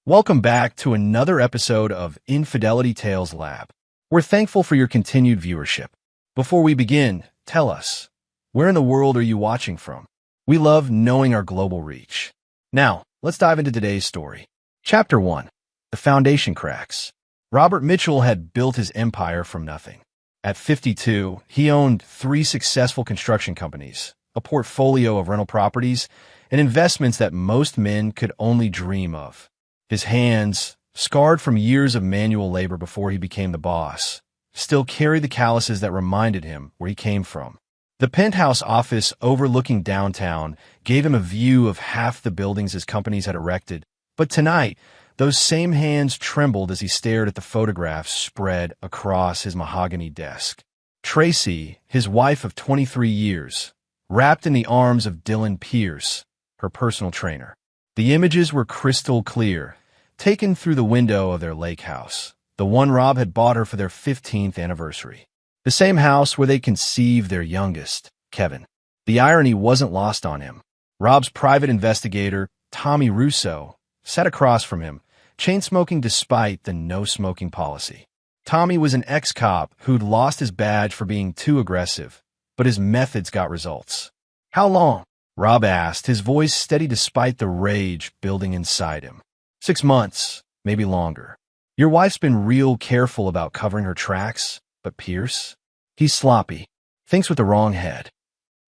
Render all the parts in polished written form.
Welcome back to another episode of Infidelity Tales Lab. We're thankful for your continued viewership. Before we begin, tell us, where in the world are you watching from? We love knowing our global reach. Now, let's dive into today's story. Chapter 1. The Foundation Cracks. Robert Mitchell had built his empire from nothing. At 52, he owned 3 successful construction companies, a portfolio of rental properties, and investments that most men could only dream of. His hands, scarred from years of manual labor before he became the boss, still carried the calluses that reminded him where he came from. The penthouse office overlooking downtown gave him a view of half the buildings his companies had erected, but tonight, those same hands trembled as he stared at the photographs spread across his mahogany desk. Tracy, his wife of 23 years, wrapped in the arms of Dylan Pierce, her personal trainer. The images were crystal clear, taken through the window of their lake house, the one Rob had bought her for their 15th anniversary. The same house where they conceived their youngest, Kevin. The irony wasn't lost on him. Rob's private investigator, Tommy Russo, sat across from him, chain-smoking despite the no-smoking policy. Tommy was an ex-cop who'd lost his badge for being too aggressive, but his methods got results. "How long?" Rob asked, his voice steady despite the rage building inside him. 6 months, maybe longer. Your wife's been real careful about covering her tracks, but Pierce? He's sloppy. Thinks with the wrong head.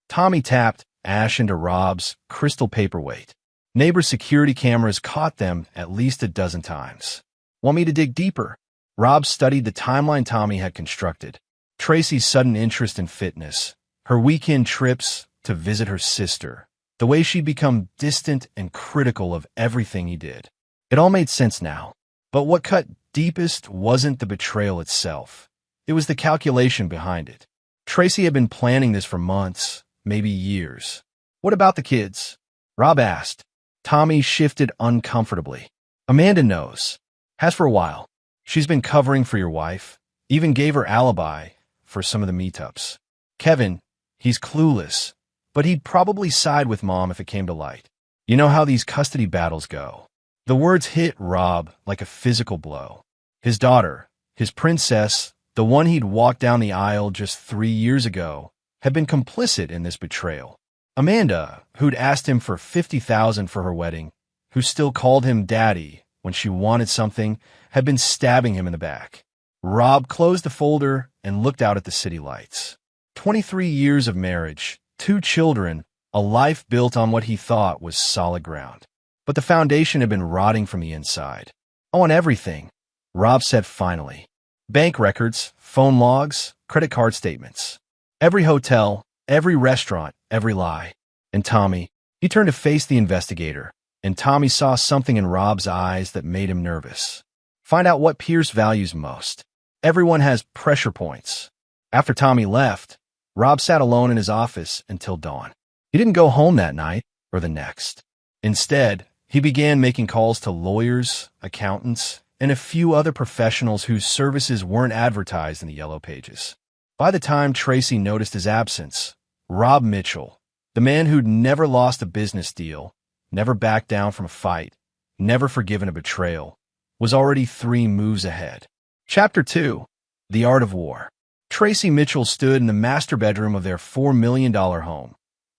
Tommy tapped ash into Rob's crystal paperweight. Neighbor security cameras caught them at least a dozen times. "Want me to dig deeper?" Rob studied the timeline Tommy had constructed. Tracy's sudden interest in fitness, her weekend trips to visit her sister, the way she'd become distant and critical of everything he did. It all made sense now. But what cut deepest wasn't the betrayal itself. It was the calculation behind it. Tracy had been planning this for months, maybe years. "What about the kids?" Rob asked. Tommy shifted uncomfortably. "Amanda knows. Has for a while. She's been covering for your wife, even gave her alibi for some of the meetups. Kevin, he's clueless, but he'd probably side with Mom if it came to light. You know how these custody battles go." The words hit Rob like a physical blow. His daughter, his princess, the one he'd walked down the aisle just 3 years ago, had been complicit in this betrayal. Amanda, who'd asked him for $50,000 for her wedding, who still called him daddy when she wanted something, had been stabbing him in the back. Rob closed the folder and looked out at the city lights. 23 years of marriage, 2 children, a life built on what he thought was solid ground. But the foundation had been rotting from the inside. "I want everything," Rob said finally. "Bank records, phone logs, credit card statements. Every hotel, every restaurant, every lie." And Tommy, he turned to face the investigator, and Tommy saw something in Rob's eyes that made him nervous. "Find out what Pierce values most. Everyone has pressure points." After Tommy left, Rob sat alone in his office until dawn. He didn't go home that night or the next. Instead, he began making calls to lawyers, accountants, and a few other professionals whose services weren't advertised in the yellow pages. By the time Tracy noticed his absence, Rob Mitchell, the man who'd never lost a business deal, never backed down from a fight, never forgiven a betrayal, was already 3 moves ahead. Chapter 2. The Art of War. Tracy Mitchell stood in the master bedroom of their $4 million home,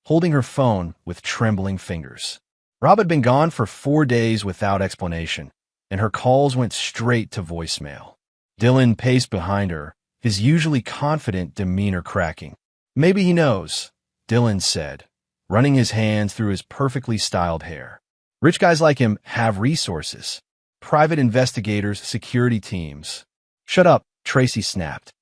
holding her phone with trembling fingers. Rob had been gone for 4 days without explanation, and her calls went straight to voicemail. Dylan paced behind her, his usually confident demeanor cracking. "Maybe he knows," Dylan said, running his hands through his perfectly styled hair. "Rich guys like him have resources. Private investigators, security teams." "Shut up," Tracy snapped.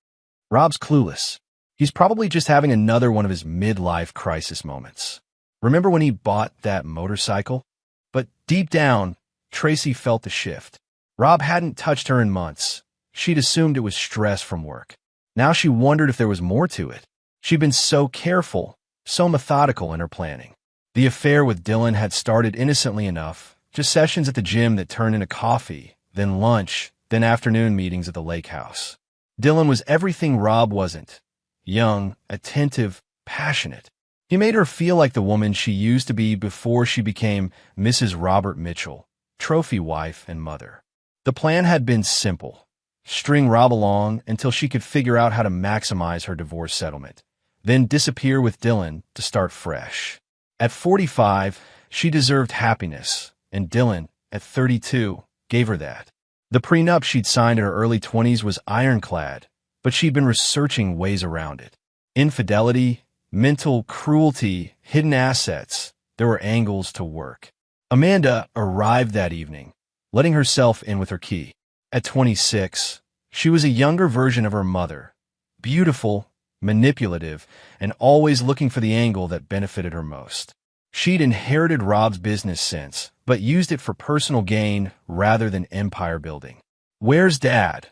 "Rob's clueless. He's probably just having another one of his midlife crisis moments. Remember when he bought that motorcycle?" But deep down, Tracy felt the shift. Rob hadn't touched her in months. She'd assumed it was stress from work. Now she wondered if there was more to it. She'd been so careful, so methodical in her planning. The affair with Dylan had started innocently enough, just sessions at the gym that turned into coffee, then lunch, then afternoon meetings at the lake house. Dylan was everything Rob wasn't. Young, attentive, passionate. He made her feel like the woman she used to be before she became Mrs. Robert Mitchell. trophy wife and mother. The plan had been simple. String Rob along until she could figure out how to maximize her divorce settlement, then disappear with Dylan to start fresh. At 45, she deserved happiness, and Dylan, at 32, gave her that. The prenup she'd signed in her early 20s was ironclad, but she'd been researching ways around it. Infidelity, mental cruelty, hidden assets. There were angles to work. Amanda arrived that evening, letting herself in with her key. At 26, she was a younger version of her mother, beautiful, manipulative, and always looking for the angle that benefited her most. She'd inherited Rob's business sense, but used it for personal gain rather than empire building. "Where's Dad?"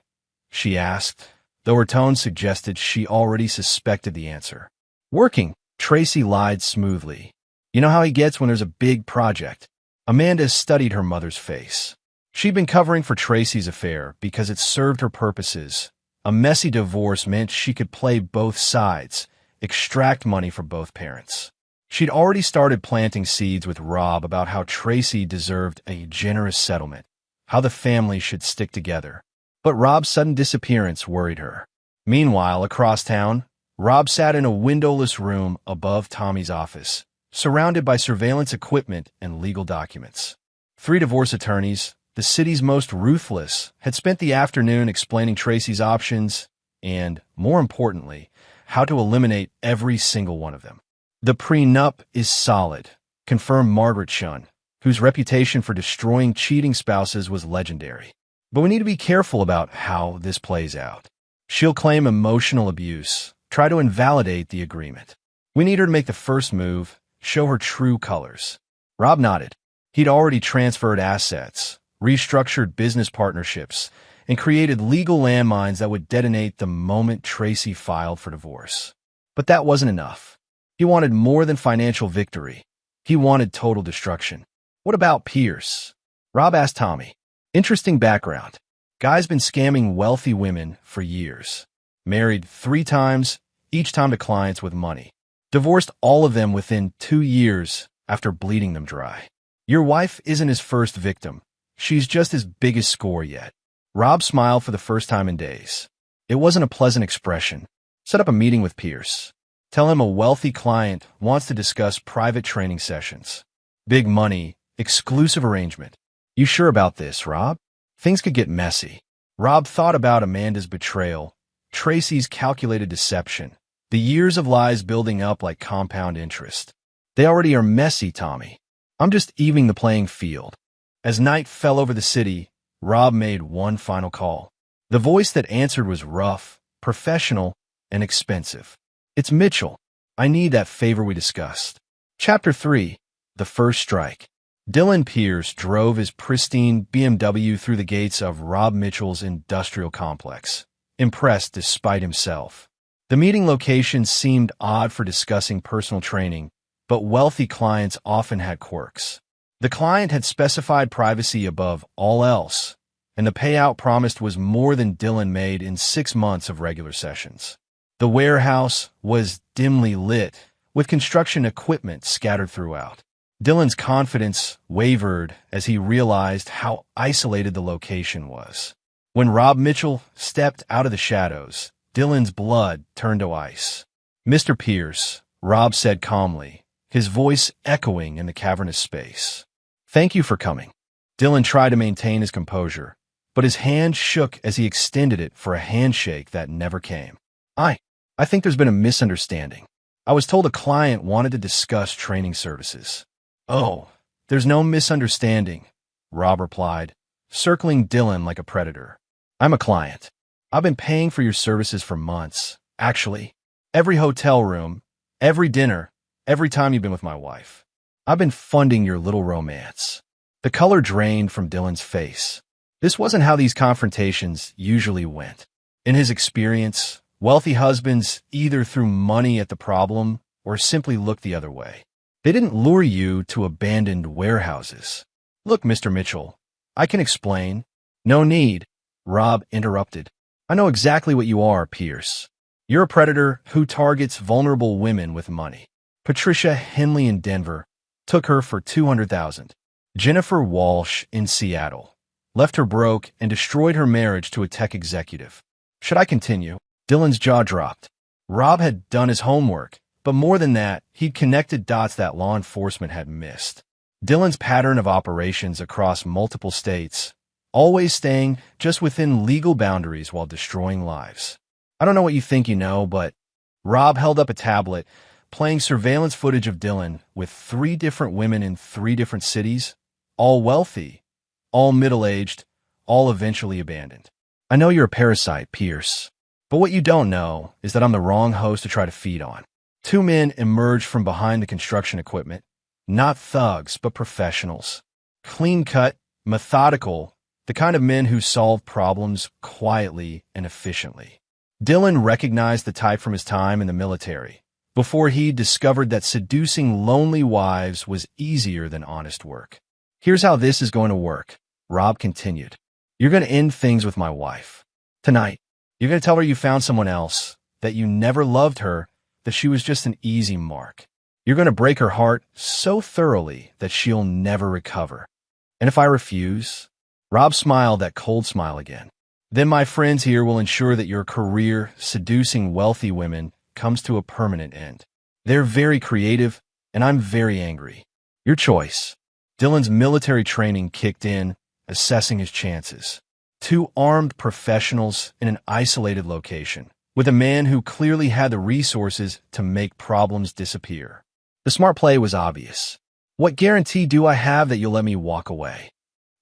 she asked, though her tone suggested she already suspected the answer. "Working," Tracy lied smoothly. "You know how he gets when there's a big project." Amanda studied her mother's face. She'd been covering for Tracy's affair because it served her purposes. A messy divorce meant she could play both sides, extract money from both parents. She'd already started planting seeds with Rob about how Tracy deserved a generous settlement, how the family should stick together. But Rob's sudden disappearance worried her. Meanwhile, across town, Rob sat in a windowless room above Tommy's office, surrounded by surveillance equipment and legal documents. 3 divorce attorneys, the city's most ruthless, had spent the afternoon explaining Tracy's options and, more importantly, how to eliminate every single one of them. "The prenup is solid," confirmed Margaret Shunn, whose reputation for destroying cheating spouses was legendary. "But we need to be careful about how this plays out. She'll claim emotional abuse, try to invalidate the agreement. We need her to make the first move, show her true colors." Rob nodded. He'd already transferred assets, restructured business partnerships, and created legal landmines that would detonate the moment Tracy filed for divorce. But that wasn't enough. He wanted more than financial victory. He wanted total destruction. "What about Pierce?" Rob asked Tommy. Interesting background. Guy's been scamming wealthy women for years. Married 3 times, each time to clients with money. Divorced all of them within 2 years after bleeding them dry. "Your wife isn't his first victim. She's just his biggest score yet." Rob smiled for the first time in days. It wasn't a pleasant expression. "Set up a meeting with Pierce. Tell him a wealthy client wants to discuss private training sessions. Big money, exclusive arrangement." "You sure about this, Rob? Things could get messy." Rob thought about Amanda's betrayal, Tracy's calculated deception, the years of lies building up like compound interest. "They already are messy, Tommy. I'm just evening the playing field." As night fell over the city, Rob made one final call. The voice that answered was rough, professional, and expensive. "It's Mitchell. I need that favor we discussed." Chapter 3. The First Strike. Dylan Pierce drove his pristine BMW through the gates of Rob Mitchell's industrial complex, impressed despite himself. The meeting location seemed odd for discussing personal training, but wealthy clients often had quirks. The client had specified privacy above all else, and the payout promised was more than Dylan made in 6 months of regular sessions. The warehouse was dimly lit, with construction equipment scattered throughout. Dylan's confidence wavered as he realized how isolated the location was. When Rob Mitchell stepped out of the shadows, Dylan's blood turned to ice. "Mr. Pierce," Rob said calmly, his voice echoing in the cavernous space. "Thank you for coming." Dylan tried to maintain his composure, but his hand shook as he extended it for a handshake that never came. I think there's been a misunderstanding. I was told a client wanted to discuss training services." "Oh, there's no misunderstanding," Rob replied, circling Dylan like a predator. "I'm a client. I've been paying for your services for months. Actually, every hotel room, every dinner, every time you've been with my wife. I've been funding your little romance." The color drained from Dylan's face. This wasn't how these confrontations usually went. In his experience, wealthy husbands either threw money at the problem or simply looked the other way. They didn't lure you to abandoned warehouses. "Look, Mr. Mitchell, I can explain." "No need," Rob interrupted. "I know exactly what you are, Pierce. You're a predator who targets vulnerable women with money. Patricia Henley in Denver took her for $200,000. Jennifer Walsh in Seattle. Left her broke and destroyed her marriage to a tech executive. Should I continue? Dylan's jaw dropped. Rob had done his homework, but more than that, he'd connected dots that law enforcement had missed. Dylan's pattern of operations across multiple states, always staying just within legal boundaries while destroying lives. I don't know what you think you know, but Rob held up a tablet, playing surveillance footage of Dylan with 3 different women in 3 different cities, all wealthy, all middle-aged, all eventually abandoned. I know you're a parasite, Pierce, but what you don't know is that I'm the wrong host to try to feed on. 2 men emerged from behind the construction equipment, not thugs, but professionals. Clean-cut, methodical, the kind of men who solve problems quietly and efficiently. Dylan recognized the type from his time in the military, before he discovered that seducing lonely wives was easier than honest work. Here's how this is going to work, Rob continued. You're going to end things with my wife. Tonight, you're going to tell her you found someone else, that you never loved her, that she was just an easy mark. You're going to break her heart so thoroughly that she'll never recover. And if I refuse, Rob smiled that cold smile again. Then my friends here will ensure that your career seducing wealthy women comes to a permanent end. They're very creative, and I'm very angry. Your choice. Dylan's military training kicked in, assessing his chances. 2 armed professionals in an isolated location, with a man who clearly had the resources to make problems disappear. The smart play was obvious. What guarantee do I have that you'll let me walk away?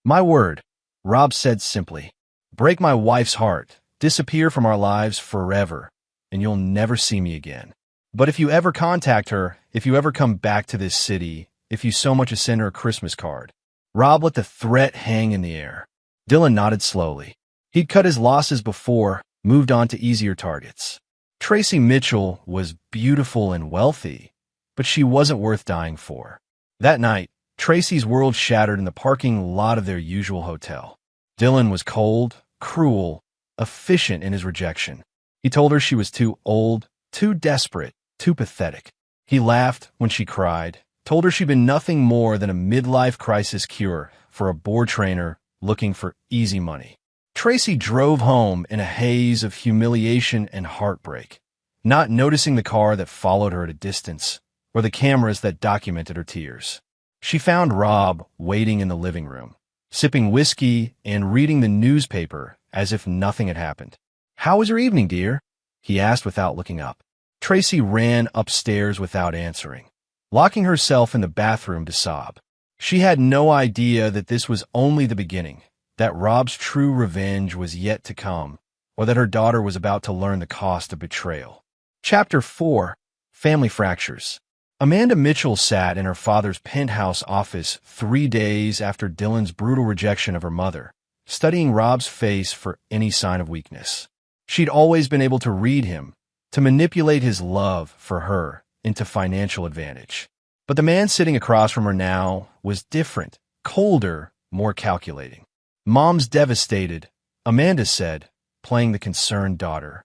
My word, Rob said simply. Break my wife's heart, disappear from our lives forever, and you'll never see me again. But if you ever contact her, if you ever come back to this city, if you so much as send her a Christmas card. Rob let the threat hang in the air. Dylan nodded slowly. He'd cut his losses before, moved on to easier targets. Tracy Mitchell was beautiful and wealthy, but she wasn't worth dying for. That night, Tracy's world shattered in the parking lot of their usual hotel. Dylan was cold, cruel, efficient in his rejection. He told her she was too old, too desperate, too pathetic. He laughed when she cried, told her she'd been nothing more than a midlife crisis cure for a board trainer looking for easy money. Tracy drove home in a haze of humiliation and heartbreak, not noticing the car that followed her at a distance or the cameras that documented her tears. She found Rob waiting in the living room, sipping whiskey and reading the newspaper as if nothing had happened. "How was your evening, dear?" he asked without looking up. Tracy ran upstairs without answering, locking herself in the bathroom to sob. She had no idea that this was only the beginning, that Rob's true revenge was yet to come, or that her daughter was about to learn the cost of betrayal. Chapter 4. Family Fractures. Amanda Mitchell sat in her father's penthouse office 3 days after Dylan's brutal rejection of her mother, studying Rob's face for any sign of weakness. She'd always been able to read him, to manipulate his love for her into financial advantage. But the man sitting across from her now was different, colder, more calculating. "Mom's devastated," Amanda said, playing the concerned daughter.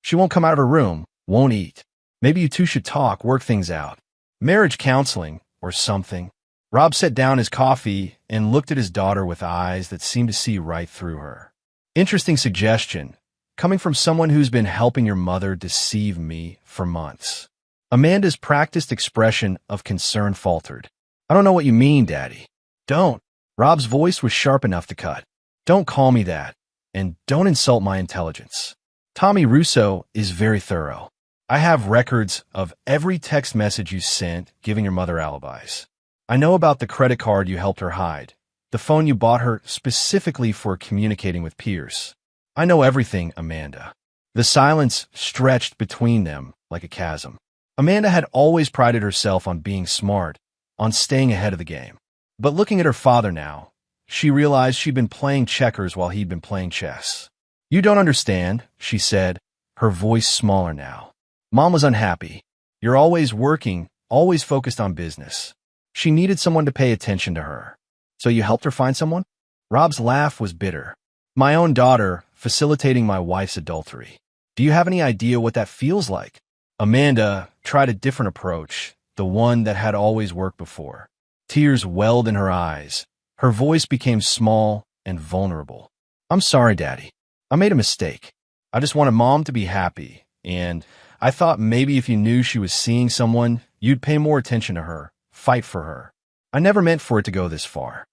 "She won't come out of her room, won't eat. Maybe you two should talk, work things out. Marriage counseling, or something." Rob set down his coffee and looked at his daughter with eyes that seemed to see right through her. "Interesting suggestion, coming from someone who's been helping your mother deceive me for months." Amanda's practiced expression of concern faltered. "I don't know what you mean, Daddy." "Don't." Rob's voice was sharp enough to cut. "Don't call me that, and don't insult my intelligence. Tommy Russo is very thorough. I have records of every text message you sent giving your mother alibis. I know about the credit card you helped her hide, the phone you bought her specifically for communicating with Pierce. I know everything, Amanda." The silence stretched between them like a chasm. Amanda had always prided herself on being smart, on staying ahead of the game. But looking at her father now, she realized she'd been playing checkers while he'd been playing chess. "You don't understand," she said, her voice smaller now. "Mom was unhappy. You're always working, always focused on business. She needed someone to pay attention to her. So you helped her find someone?" Rob's laugh was bitter. "My own daughter, facilitating my wife's adultery. Do you have any idea what that feels like?" Amanda tried a different approach, the one that had always worked before. Tears welled in her eyes. Her voice became small and vulnerable. "I'm sorry, Daddy. I made a mistake. I just wanted Mom to be happy, and I thought maybe if you knew she was seeing someone, you'd pay more attention to her, fight for her. I never meant for it to go this far."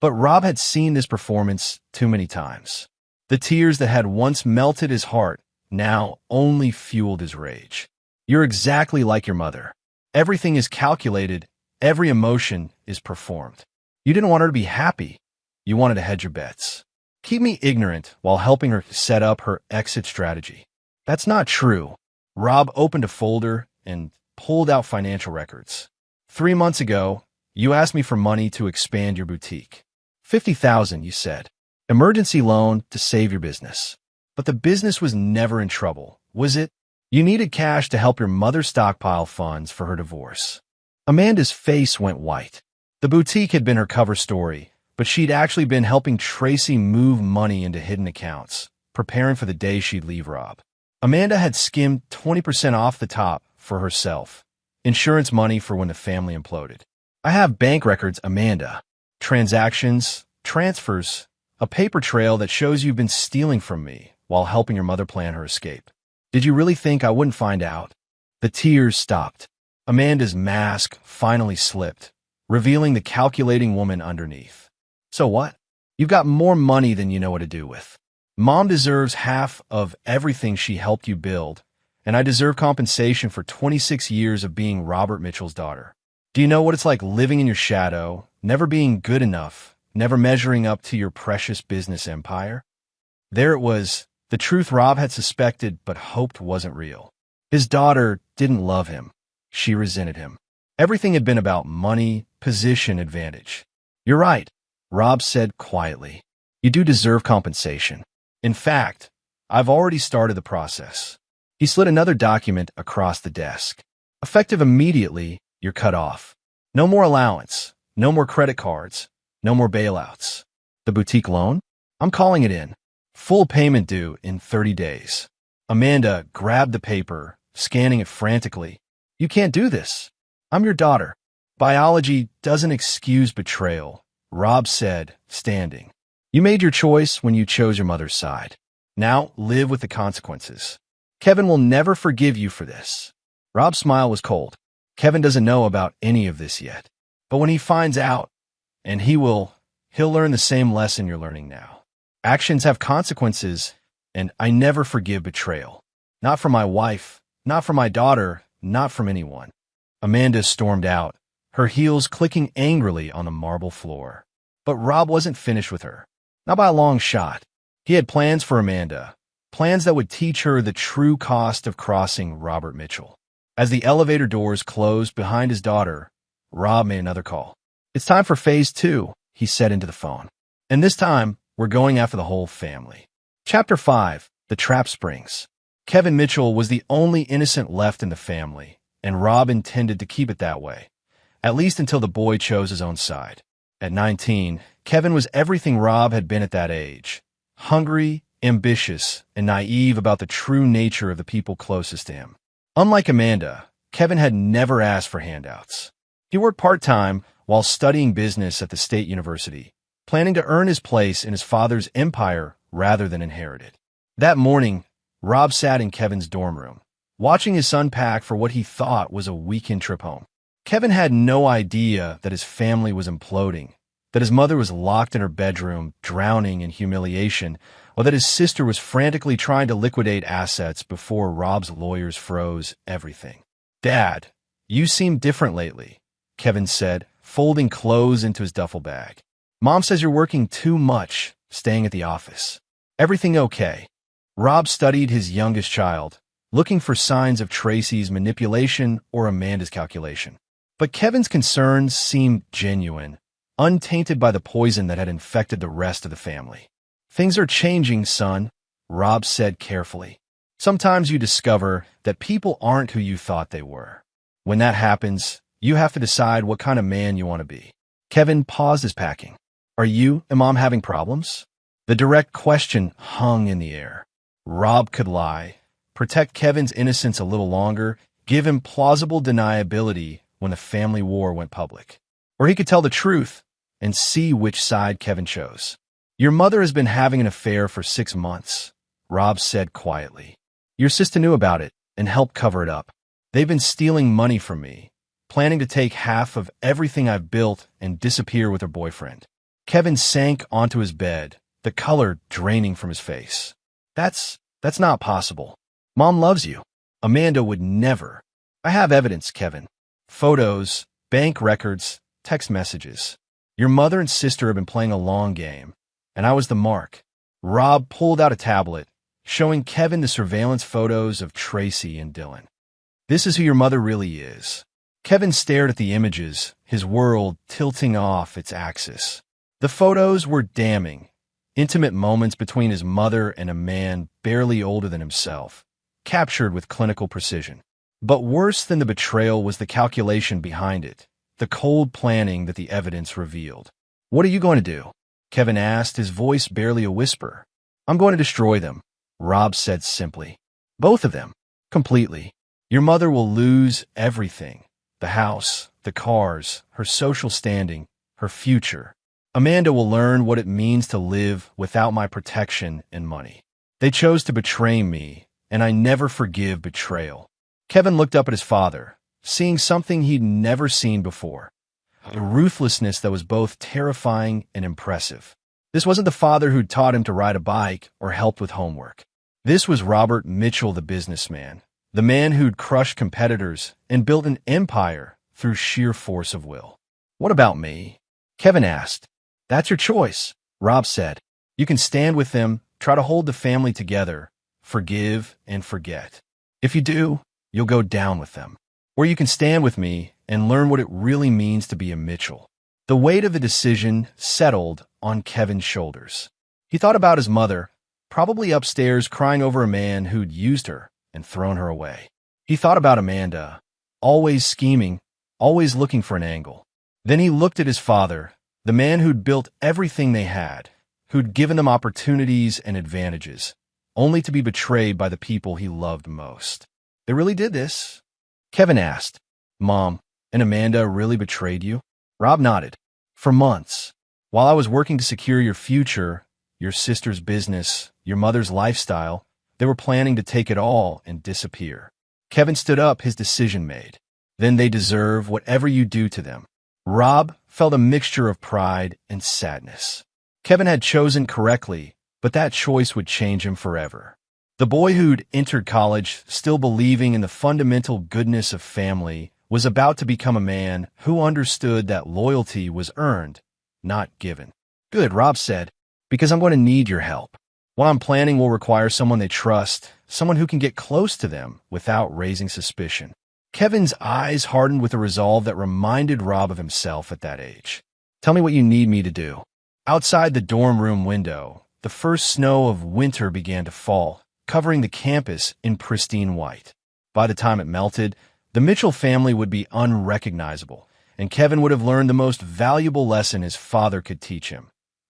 But Rob had seen this performance too many times. The tears that had once melted his heart now only fueled his rage. "You're exactly like your mother. Everything is calculated, every emotion is performed. You didn't want her to be happy. You wanted to hedge your bets. Keep me ignorant while helping her set up her exit strategy." "That's not true." Rob opened a folder and pulled out financial records. 3 months ago, you asked me for money to expand your boutique. 50,000, you said. Emergency loan to save your business. But the business was never in trouble, was it? You needed cash to help your mother stockpile funds for her divorce. Amanda's face went white. The boutique had been her cover story, but she'd actually been helping Tracy move money into hidden accounts, preparing for the day she'd leave Rob. Amanda had skimmed 20% off the top for herself, insurance money for when the family imploded. "I have bank records, Amanda. Transactions, transfers, a paper trail that shows you've been stealing from me while helping your mother plan her escape. Did you really think I wouldn't find out?" The tears stopped. Amanda's mask finally slipped, revealing the calculating woman underneath. "So what? You've got more money than you know what to do with. Mom deserves half of everything she helped you build, and I deserve compensation for 26 years of being Robert Mitchell's daughter. Do you know what it's like living in your shadow, never being good enough, never measuring up to your precious business empire?" There it was, the truth Rob had suspected but hoped wasn't real. His daughter didn't love him. She resented him. Everything had been about money, position, advantage. "You're right," Rob said quietly. "You do deserve compensation. In fact, I've already started the process." He slid another document across the desk. "Effective immediately, you're cut off. No more allowance, no more credit cards, no more bailouts. The boutique loan? I'm calling it in. Full payment due in 30 days. Amanda grabbed the paper, scanning it frantically. "You can't do this. I'm your daughter. Biology doesn't excuse betrayal," Rob said, standing. "You made your choice when you chose your mother's side. Now live with the consequences. Kevin will never forgive you for this." Rob's smile was cold. Kevin doesn't know about any of this yet. But when he finds out, and he'll learn the same lesson you're learning now. Actions have consequences, and I never forgive betrayal. Not from my wife, not from my daughter, not from anyone. Amanda stormed out, her heels clicking angrily on the marble floor. But Rob wasn't finished with her. Not by a long shot. He had plans for Amanda, plans that would teach her the true cost of crossing Robert Mitchell. As the elevator doors closed behind his daughter, Rob made another call. "It's time for phase 2, he said into the phone. "And this time, we're going after the whole family." Chapter 5, The Trap Springs. Kevin Mitchell was the only innocent left in the family, and Rob intended to keep it that way, at least until the boy chose his own side. At 19, Kevin was everything Rob had been at that age. Hungry, ambitious, and naive about the true nature of the people closest to him. Unlike Amanda, Kevin had never asked for handouts. He worked part-time while studying business at the state university, planning to earn his place in his father's empire rather than inherit it. That morning, Rob sat in Kevin's dorm room, watching his son pack for what he thought was a weekend trip home. Kevin had no idea that his family was imploding, that his mother was locked in her bedroom, drowning in humiliation, or that his sister was frantically trying to liquidate assets before Rob's lawyers froze everything. "Dad, you seem different lately," Kevin said, folding clothes into his duffel bag. "Mom says you're working too much, staying at the office. Everything okay?" Rob studied his youngest child, looking for signs of Tracy's manipulation or Amanda's calculation. But Kevin's concerns seemed genuine, untainted by the poison that had infected the rest of the family. "Things are changing, son," Rob said carefully. "Sometimes you discover that people aren't who you thought they were. When that happens, you have to decide what kind of man you want to be." Kevin paused his packing. "Are you and Mom having problems?" The direct question hung in the air. Rob could lie, protect Kevin's innocence a little longer, give him plausible deniability when the family war went public. Or he could tell the truth and see which side Kevin chose. Your mother has been having an affair for 6 months, Rob said quietly. Your sister knew about it and helped cover it up. They've been stealing money from me, planning to take half of everything I've built and disappear with her boyfriend. Kevin sank onto his bed, the color draining from his face. That's not possible. Mom loves you. Amanda would never. I have evidence, Kevin. Photos, bank records, text messages. Your mother and sister have been playing a long game, and I was the mark. Rob pulled out a tablet, showing Kevin the surveillance photos of Tracy and Dylan. This is who your mother really is. Kevin stared at the images, his world tilting off its axis. The photos were damning. Intimate moments between his mother and a man barely older than himself, captured with clinical precision. But worse than the betrayal was the calculation behind it, the cold planning that the evidence revealed. What are you going to do? Kevin asked, his voice barely a whisper. I'm going to destroy them, Rob said simply. Both of them. Completely. Your mother will lose everything. The house, the cars, her social standing, her future. Amanda will learn what it means to live without my protection and money. They chose to betray me, and I never forgive betrayal. Kevin looked up at his father, seeing something he'd never seen before. A ruthlessness that was both terrifying and impressive. This wasn't the father who'd taught him to ride a bike or helped with homework. This was Robert Mitchell, the businessman, the man who'd crushed competitors and built an empire through sheer force of will. What about me? Kevin asked. That's your choice, Rob said. You can stand with them, try to hold the family together, forgive and forget. If you do, you'll go down with them. Or you can stand with me and learn what it really means to be a Mitchell. The weight of the decision settled on Kevin's shoulders. He thought about his mother, probably upstairs crying over a man who'd used her and thrown her away. He thought about Amanda, always scheming, always looking for an angle. Then he looked at his father, the man who'd built everything they had, who'd given them opportunities and advantages, only to be betrayed by the people he loved most. They really did this? Kevin asked. Mom and Amanda really betrayed you? Rob nodded. For months. While I was working to secure your future, your sister's business, your mother's lifestyle, they were planning to take it all and disappear. Kevin stood up, his decision made. Then they deserve whatever you do to them. Rob felt a mixture of pride and sadness. Kevin had chosen correctly, but that choice would change him forever. The boy who'd entered college, still believing in the fundamental goodness of family, was about to become a man who understood that loyalty was earned, not given. Good, Rob said, because I'm going to need your help. What I'm planning will require someone they trust, someone who can get close to them without raising suspicion. Kevin's eyes hardened with a resolve that reminded Rob of himself at that age. Tell me what you need me to do. Outside the dorm room window, the first snow of winter began to fall, covering the campus in pristine white. By the time it melted, the Mitchell family would be unrecognizable, and Kevin would have learned the most valuable lesson his father could teach him.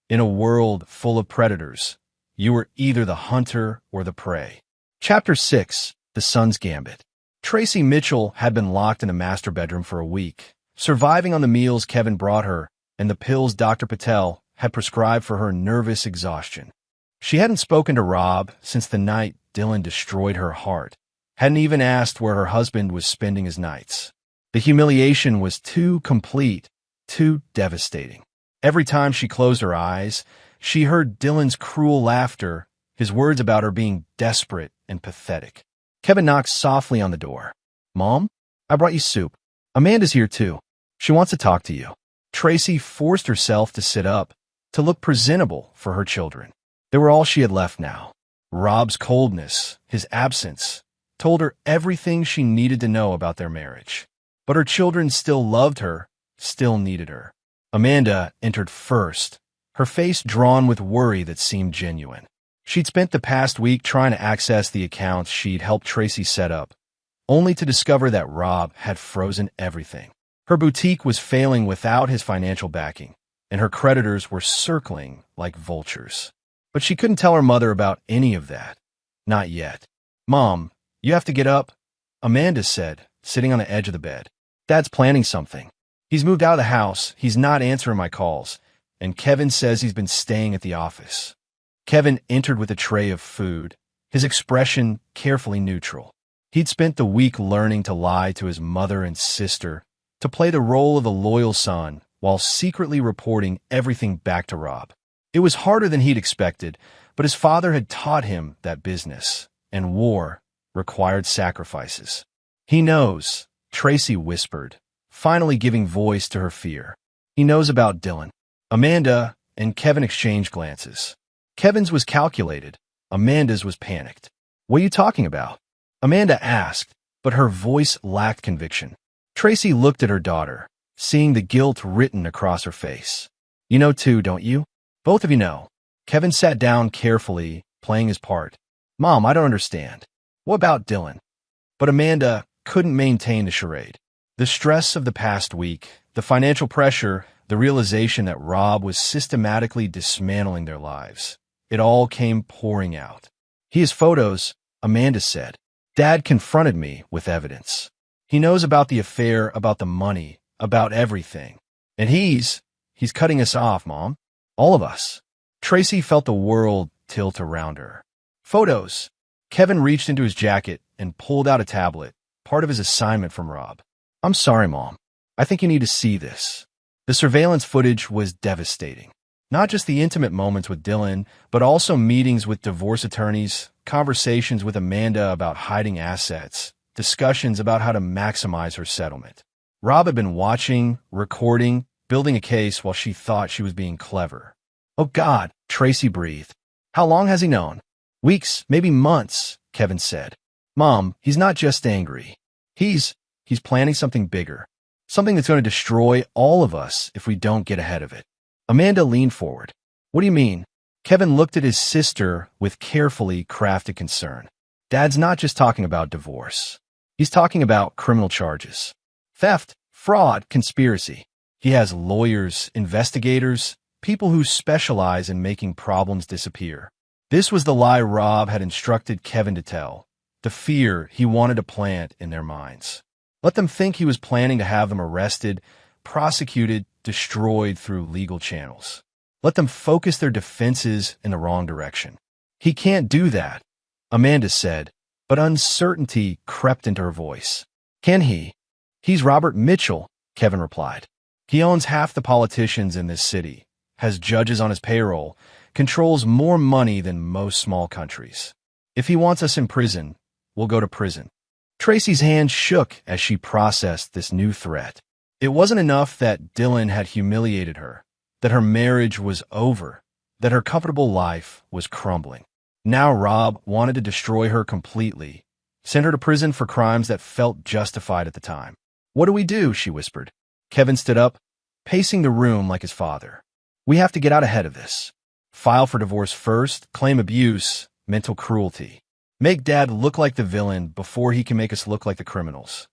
In a world full of predators, you were either the hunter or the prey. Chapter 6. The Son's Gambit. Tracy Mitchell had been locked in the master bedroom for a week, surviving on the meals Kevin brought her and the pills Dr. Patel had prescribed for her nervous exhaustion. She hadn't spoken to Rob since the night Dylan destroyed her heart, hadn't even asked where her husband was spending his nights. The humiliation was too complete, too devastating. Every time she closed her eyes, she heard Dylan's cruel laughter, his words about her being desperate and pathetic. Kevin knocked softly on the door. Mom, I brought you soup. Amanda's here too. She wants to talk to you. Tracy forced herself to sit up, to look presentable for her children. They were all she had left now. Rob's coldness, his absence, told her everything she needed to know about their marriage. But her children still loved her, still needed her. Amanda entered first, her face drawn with worry that seemed genuine. She'd spent the past week trying to access the accounts she'd helped Tracy set up, only to discover that Rob had frozen everything. Her boutique was failing without his financial backing, and her creditors were circling like vultures. But she couldn't tell her mother about any of that. Not yet. Mom, you have to get up, Amanda said, sitting on the edge of the bed. Dad's planning something. He's moved out of the house, he's not answering my calls, and Kevin says he's been staying at the office. Kevin entered with a tray of food, his expression carefully neutral. He'd spent the week learning to lie to his mother and sister, to play the role of the loyal son, while secretly reporting everything back to Rob. It was harder than he'd expected, but his father had taught him that business and war required sacrifices. He knows, Tracy whispered, finally giving voice to her fear. He knows about Dylan. Amanda and Kevin exchanged glances. Kevin's was calculated. Amanda's was panicked. "What are you talking about?" Amanda asked, but her voice lacked conviction. Tracy looked at her daughter, seeing the guilt written across her face. "You know too, don't you? Both of you know." Kevin sat down carefully, playing his part. "Mom, I don't understand. What about Dylan?" But Amanda couldn't maintain the charade. The stress of the past week, the financial pressure, the realization that Rob was systematically dismantling their lives. It all came pouring out. "He has photos," Amanda said. "Dad confronted me with evidence. He knows about the affair, about the money, about everything. And he's cutting us off, Mom. All of us." Tracy felt the world tilt around her. "Photos." Kevin reached into his jacket and pulled out a tablet, part of his assignment from Rob. "I'm sorry, Mom. I think you need to see this." The surveillance footage was devastating. Not just the intimate moments with Dylan, but also meetings with divorce attorneys, conversations with Amanda about hiding assets, discussions about how to maximize her settlement. Rob had been watching, recording, building a case while she thought she was being clever. "Oh God," Tracy breathed. "How long has he known?" "Weeks, maybe months," Kevin said. "Mom, he's not just angry. He's planning something bigger. Something that's going to destroy all of us if we don't get ahead of it." Amanda leaned forward. "What do you mean?" Kevin looked at his sister with carefully crafted concern. "Dad's not just talking about divorce. He's talking about criminal charges. Theft, fraud, conspiracy. He has lawyers, investigators, people who specialize in making problems disappear." This was the lie Rob had instructed Kevin to tell, the fear he wanted to plant in their minds. Let them think he was planning to have them arrested, prosecuted, destroyed through legal channels. Let them focus their defenses in the wrong direction. "He can't do that," Amanda said, but uncertainty crept into her voice. "Can he?" "He's Robert Mitchell," Kevin replied. "He owns half the politicians in this city, has judges on his payroll, controls more money than most small countries. If he wants us in prison, we'll go to prison." Tracy's hand shook as she processed this new threat. It wasn't enough that Dylan had humiliated her, that her marriage was over, that her comfortable life was crumbling. Now Rob wanted to destroy her completely, send her to prison for crimes that felt justified at the time. "What do we do?" she whispered. Kevin stood up, pacing the room like his father. "We have to get out ahead of this. File for divorce first, claim abuse, mental cruelty. Make Dad look like the villain before he can make us look like the criminals."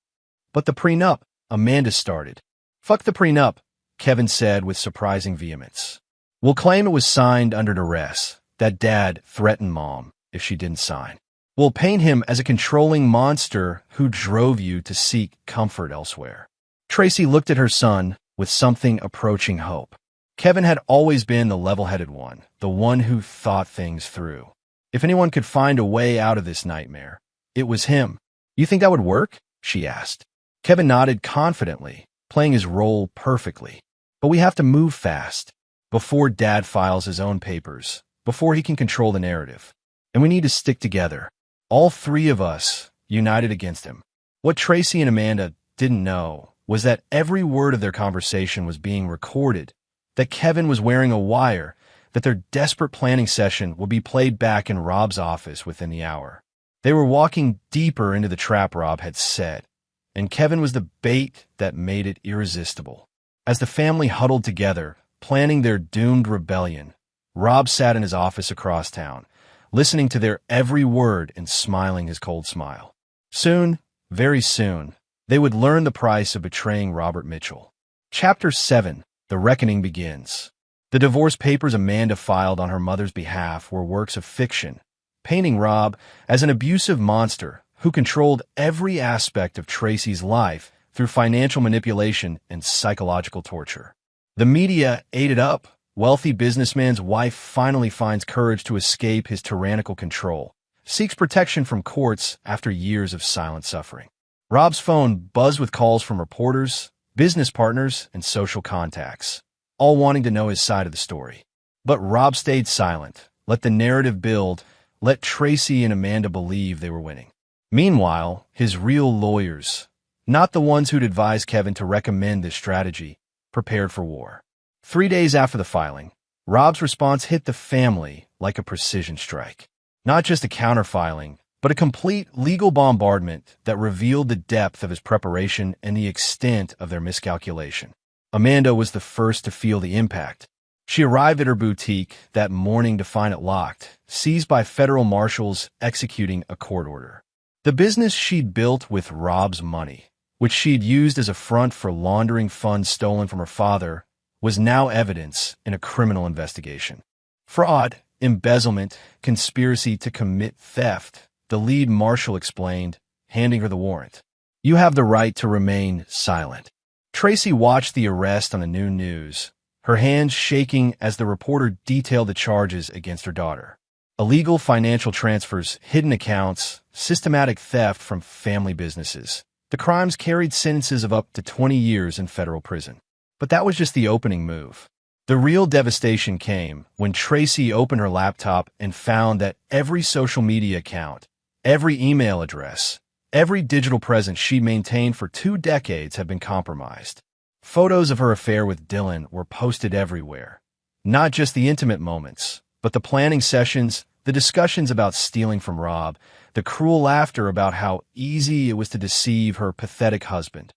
"But the prenup," Amanda started. "Fuck the prenup," Kevin said with surprising vehemence. "We'll claim it was signed under duress, that Dad threatened Mom if she didn't sign. We'll paint him as a controlling monster who drove you to seek comfort elsewhere." Tracy looked at her son with something approaching hope. Kevin had always been the level-headed one, the one who thought things through. If anyone could find a way out of this nightmare, it was him. "You think that would work?" she asked. Kevin nodded confidently, playing his role perfectly. "But we have to move fast, before Dad files his own papers, before he can control the narrative. And we need to stick together, all three of us, united against him." What Tracy and Amanda didn't know was that every word of their conversation was being recorded, that Kevin was wearing a wire, that their desperate planning session would be played back in Rob's office within the hour. They were walking deeper into the trap Rob had set, and Kevin was the bait that made it irresistible. As the family huddled together, planning their doomed rebellion, Rob sat in his office across town, listening to their every word and smiling his cold smile. Soon, very soon, they would learn the price of betraying Robert Mitchell. Chapter 7. The Reckoning Begins. The divorce papers Amanda filed on her mother's behalf were works of fiction, painting Rob as an abusive monster who controlled every aspect of Tracy's life through financial manipulation and psychological torture. The media ate it up. Wealthy businessman's wife finally finds courage to escape his tyrannical control, seeks protection from courts after years of silent suffering. Rob's phone buzzed with calls from reporters, business partners, and social contacts, all wanting to know his side of the story. But Rob stayed silent, let the narrative build, let Tracy and Amanda believe they were winning. Meanwhile, his real lawyers, not the ones who'd advised Kevin to recommend this strategy, prepared for war. 3 days after the filing, Rob's response hit the family like a precision strike. Not just a counterfiling, but a complete legal bombardment that revealed the depth of his preparation and the extent of their miscalculation. Amanda was the first to feel the impact. She arrived at her boutique that morning to find it locked, seized by federal marshals executing a court order. The business she'd built with Rob's money, which she'd used as a front for laundering funds stolen from her father, was now evidence in a criminal investigation. Fraud, embezzlement, conspiracy to commit theft, the lead marshal explained, handing her the warrant. You have the right to remain silent. Tracy watched the arrest on the noon news, her hands shaking as the reporter detailed the charges against her daughter. Illegal financial transfers, hidden accounts, systematic theft from family businesses. The crimes carried sentences of up to 20 years in federal prison. But that was just the opening move. The real devastation came when Tracy opened her laptop and found that every social media account, every email address, every digital presence she maintained for 2 decades had been compromised. Photos of her affair with Dylan were posted everywhere. Not just the intimate moments, but the planning sessions, the discussions about stealing from Rob, the cruel laughter about how easy it was to deceive her pathetic husband.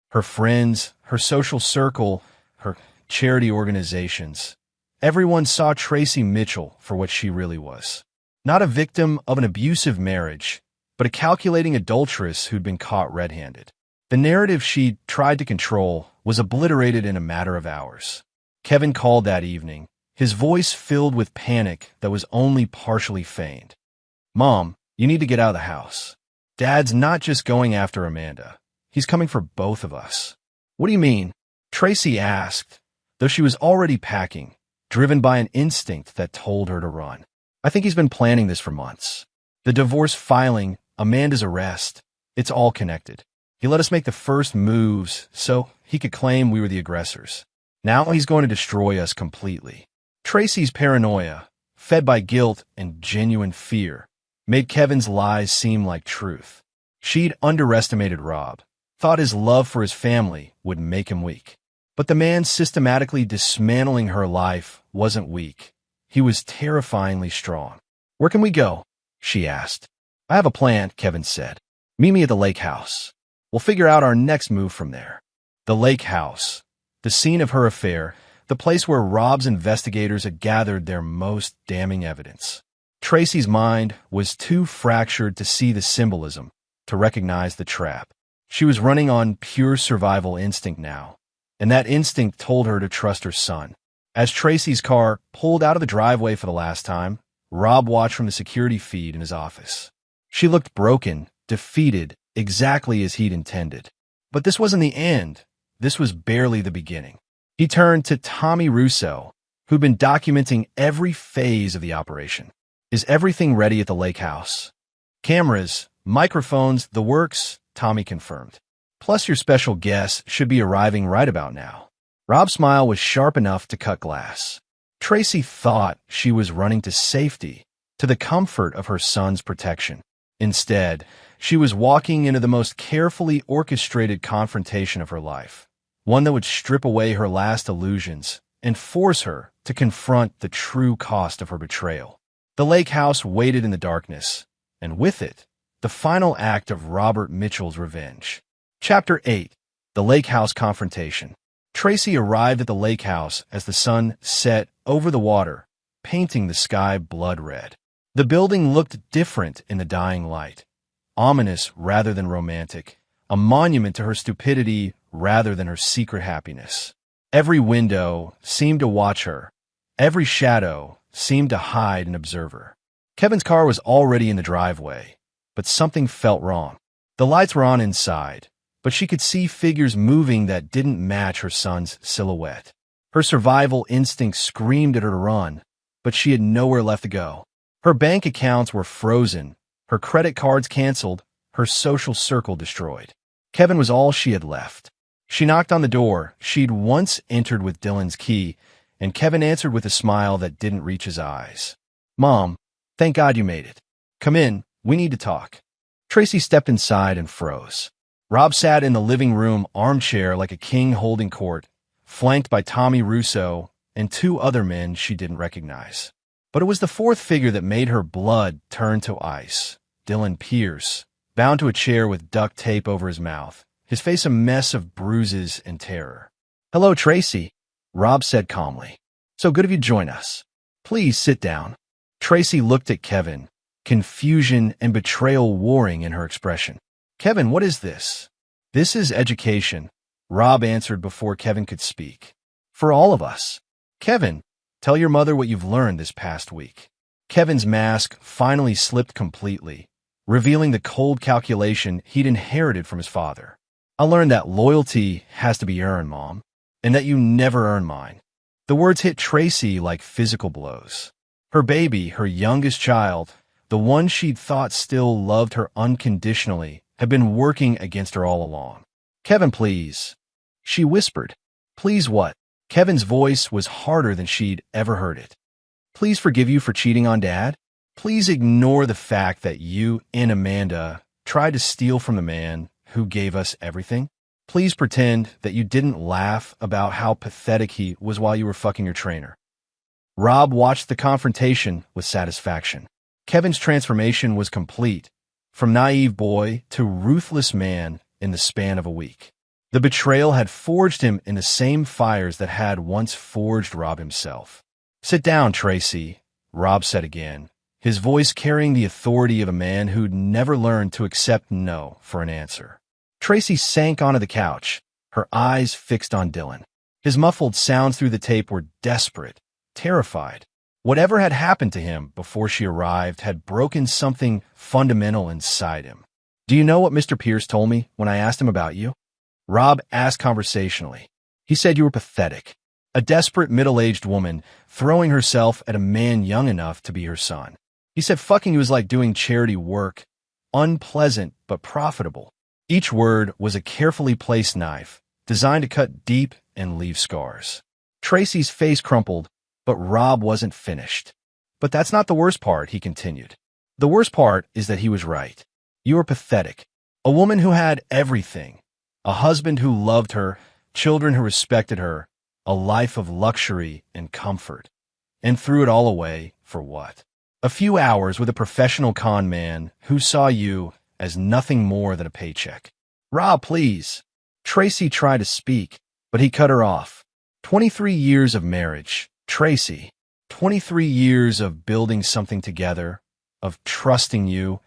Her friends, her social circle, her charity organizations. Everyone saw Tracy Mitchell for what she really was. Not a victim of an abusive marriage, but a calculating adulteress who'd been caught red-handed. The narrative she'd tried to control was obliterated in a matter of hours. Kevin called that evening, his voice filled with panic that was only partially feigned. Mom, you need to get out of the house. Dad's not just going after Amanda. He's coming for both of us. What do you mean? Tracy asked, though she was already packing, driven by an instinct that told her to run. I think he's been planning this for months. The divorce filing, Amanda's arrest, it's all connected. He let us make the first moves so he could claim we were the aggressors. Now he's going to destroy us completely. Tracy's paranoia, fed by guilt and genuine fear, made Kevin's lies seem like truth. She'd underestimated Rob, thought his love for his family would make him weak. But the man systematically dismantling her life wasn't weak. He was terrifyingly strong. Where can we go? She asked. I have a plan, Kevin said. Meet me at the lake house. We'll figure out our next move from there. The lake house, the scene of her affair, the place where Rob's investigators had gathered their most damning evidence. Tracy's mind was too fractured to see the symbolism, to recognize the trap. She was running on pure survival instinct now, and that instinct told her to trust her son. As Tracy's car pulled out of the driveway for the last time, Rob watched from the security feed in his office. She looked broken, defeated, exactly as he'd intended. But this wasn't the end. This was barely the beginning. He turned to Tommy Russo, who'd been documenting every phase of the operation. Is everything ready at the lake house? Cameras, microphones, the works, Tommy confirmed. Plus your special guest should be arriving right about now. Rob's smile was sharp enough to cut glass. Tracy thought she was running to safety, to the comfort of her son's protection. Instead, she was walking into the most carefully orchestrated confrontation of her life, one that would strip away her last illusions and force her to confront the true cost of her betrayal. The lake house waited in the darkness, and with it, the final act of Robert Mitchell's revenge. Chapter 8. The Lake House Confrontation. Tracy arrived at the lake house as the sun set over the water, painting the sky blood red. The building looked different in the dying light, ominous rather than romantic, a monument to her stupidity rather than her secret happiness. Every window seemed to watch her. Every shadow seemed to hide an observer. Kevin's car was already in the driveway, but something felt wrong. The lights were on inside, but she could see figures moving that didn't match her son's silhouette. Her survival instinct screamed at her to run, but she had nowhere left to go. Her bank accounts were frozen, her credit cards canceled, her social circle destroyed. Kevin was all she had left. She knocked on the door she'd once entered with Dylan's key, and Kevin answered with a smile that didn't reach his eyes. "Mom, thank God you made it. Come in, we need to talk." Tracy stepped inside and froze. Rob sat in the living room armchair like a king holding court, flanked by Tommy Russo and two other men she didn't recognize. But it was the fourth figure that made her blood turn to ice. Dylan Pierce, bound to a chair with duct tape over his mouth, his face a mess of bruises and terror. "Hello, Tracy," Rob said calmly. "So good of you to join us. Please sit down." Tracy looked at Kevin, confusion and betrayal warring in her expression. "Kevin, what is this?" "This is education," Rob answered before Kevin could speak. "For all of us. Kevin, tell your mother what you've learned this past week." Kevin's mask finally slipped completely, revealing the cold calculation he'd inherited from his father. "I learned that loyalty has to be earned, Mom, and that you never earn mine." The words hit Tracy like physical blows. Her baby, her youngest child, the one she'd thought still loved her unconditionally, had been working against her all along. "Kevin, please," she whispered. "Please what?" Kevin's voice was harder than she'd ever heard it. "Please forgive you for cheating on Dad. Please ignore the fact that you and Amanda tried to steal from the man who gave us everything. Please pretend that you didn't laugh about how pathetic he was while you were fucking your trainer." Rob watched the confrontation with satisfaction. Kevin's transformation was complete, from naive boy to ruthless man in the span of a week. The betrayal had forged him in the same fires that had once forged Rob himself. "Sit down, Tracy," Rob said again, his voice carrying the authority of a man who'd never learned to accept no for an answer. Tracy sank onto the couch, her eyes fixed on Dylan. His muffled sounds through the tape were desperate, terrified. Whatever had happened to him before she arrived had broken something fundamental inside him. "Do you know what Mr. Pierce told me when I asked him about you?" Rob asked conversationally. "He said you were pathetic. A desperate middle-aged woman throwing herself at a man young enough to be her son. He said fucking you was like doing charity work, unpleasant but profitable." Each word was a carefully placed knife, designed to cut deep and leave scars. Tracy's face crumpled, but Rob wasn't finished. "But that's not the worst part," he continued. "The worst part is that he was right. You were pathetic. A woman who had everything. A husband who loved her, children who respected her, a life of luxury and comfort. And threw it all away for what? A few hours with a professional con man who saw you as nothing more than a paycheck." "Rob, please." Tracy tried to speak, but he cut her off. 23 years of marriage, Tracy. 23 years of building something together, of trusting you,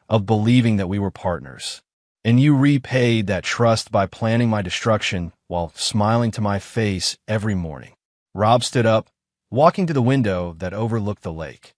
of believing that we were partners. And you repaid that trust by planning my destruction while smiling to my face every morning. Rob stood up, walking to the window that overlooked the lake.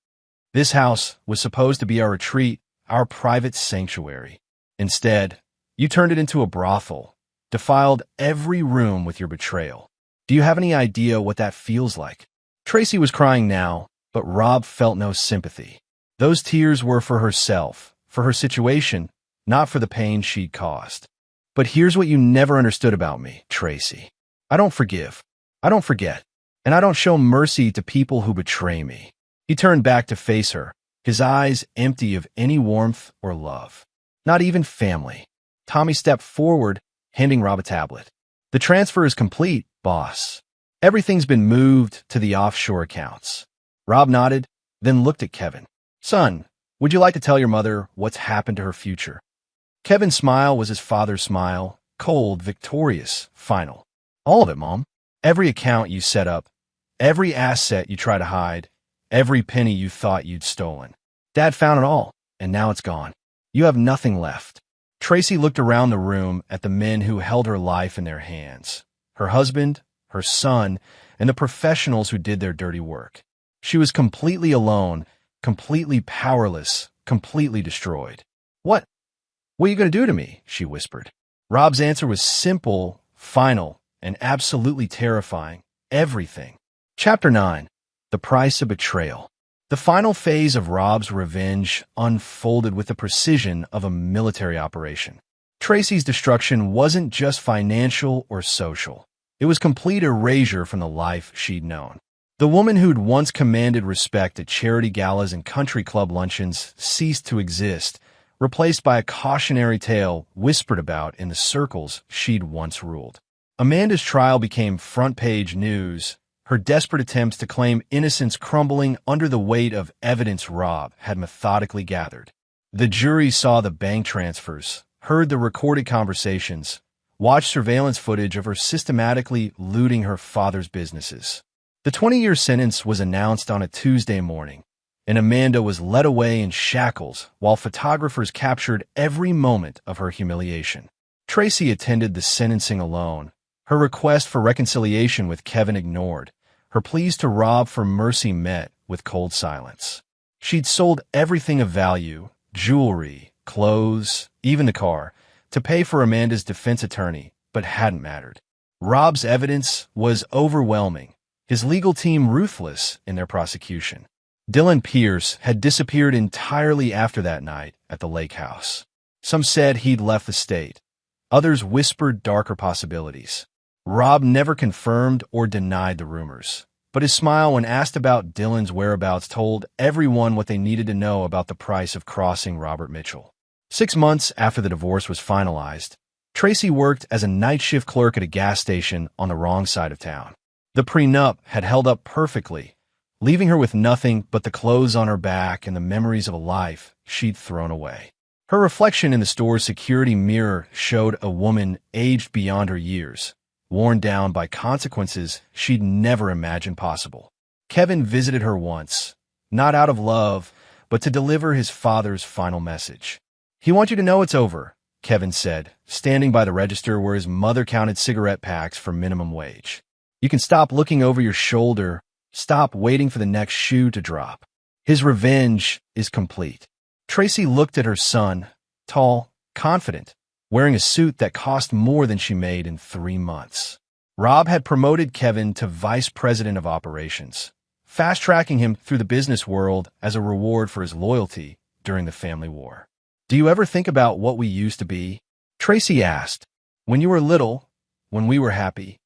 "This house was supposed to be our retreat, our private sanctuary. Instead, you turned it into a brothel, defiled every room with your betrayal. Do you have any idea what that feels like?" Tracy was crying now, but Rob felt no sympathy. Those tears were for herself, for her situation, not for the pain she'd caused. "But here's what you never understood about me, Tracy. I don't forgive. I don't forget. And I don't show mercy to people who betray me." He turned back to face her, his eyes empty of any warmth or love. Not even family. Tommy stepped forward, handing Rob a tablet. "The transfer is complete, boss. Everything's been moved to the offshore accounts." Rob nodded, then looked at Kevin. "Son, would you like to tell your mother what's happened to her future?" Kevin's smile was his father's smile, cold, victorious, final. "All of it, Mom. Every account you set up, every asset you try to hide, every penny you thought you'd stolen. Dad found it all, and now it's gone. You have nothing left." Tracy looked around the room at the men who held her life in their hands. Her husband, her son, and the professionals who did their dirty work. She was completely alone, completely powerless, completely destroyed. What are you going to do to me?" she whispered. Rob's answer was simple, final, and absolutely terrifying. Everything. Chapter 9. The Price of Betrayal. The final phase of Rob's revenge unfolded with the precision of a military operation. Tracy's destruction wasn't just financial or social. It was complete erasure from the life she'd known. The woman who'd once commanded respect at charity galas and country club luncheons ceased to exist, replaced by a cautionary tale whispered about in the circles she'd once ruled. Amanda's trial became front-page news, her desperate attempts to claim innocence crumbling under the weight of evidence Rob had methodically gathered. The jury saw the bank transfers, heard the recorded conversations, watched surveillance footage of her systematically looting her father's businesses. The 20-year sentence was announced on a Tuesday morning, and Amanda was led away in shackles while photographers captured every moment of her humiliation. Tracy attended the sentencing alone, her request for reconciliation with Kevin ignored, her pleas to Rob for mercy met with cold silence. She'd sold everything of value, jewelry, clothes, even the car, to pay for Amanda's defense attorney, but hadn't mattered. Rob's evidence was overwhelming, his legal team ruthless in their prosecution. Dylan Pierce had disappeared entirely after that night at the lake house. Some said he'd left the state. Others whispered darker possibilities. Rob never confirmed or denied the rumors, but his smile when asked about Dylan's whereabouts told everyone what they needed to know about the price of crossing Robert Mitchell. 6 months after the divorce was finalized, Tracy worked as a night shift clerk at a gas station on the wrong side of town. The prenup had held up perfectly, leaving her with nothing but the clothes on her back and the memories of a life she'd thrown away. Her reflection in the store's security mirror showed a woman aged beyond her years, worn down by consequences she'd never imagined possible. Kevin visited her once, not out of love, but to deliver his father's final message. "He wants you to know it's over," Kevin said, standing by the register where his mother counted cigarette packs for minimum wage. "You can stop looking over your shoulder, stop waiting for the next shoe to drop. His revenge is complete." Tracy looked at her son, tall, confident, wearing a suit that cost more than she made in 3 months. Rob had promoted Kevin to vice president of operations, fast-tracking him through the business world as a reward for his loyalty during the family war. "Do you ever think about what we used to be?" Tracy asked. "When you were little, when we were happy."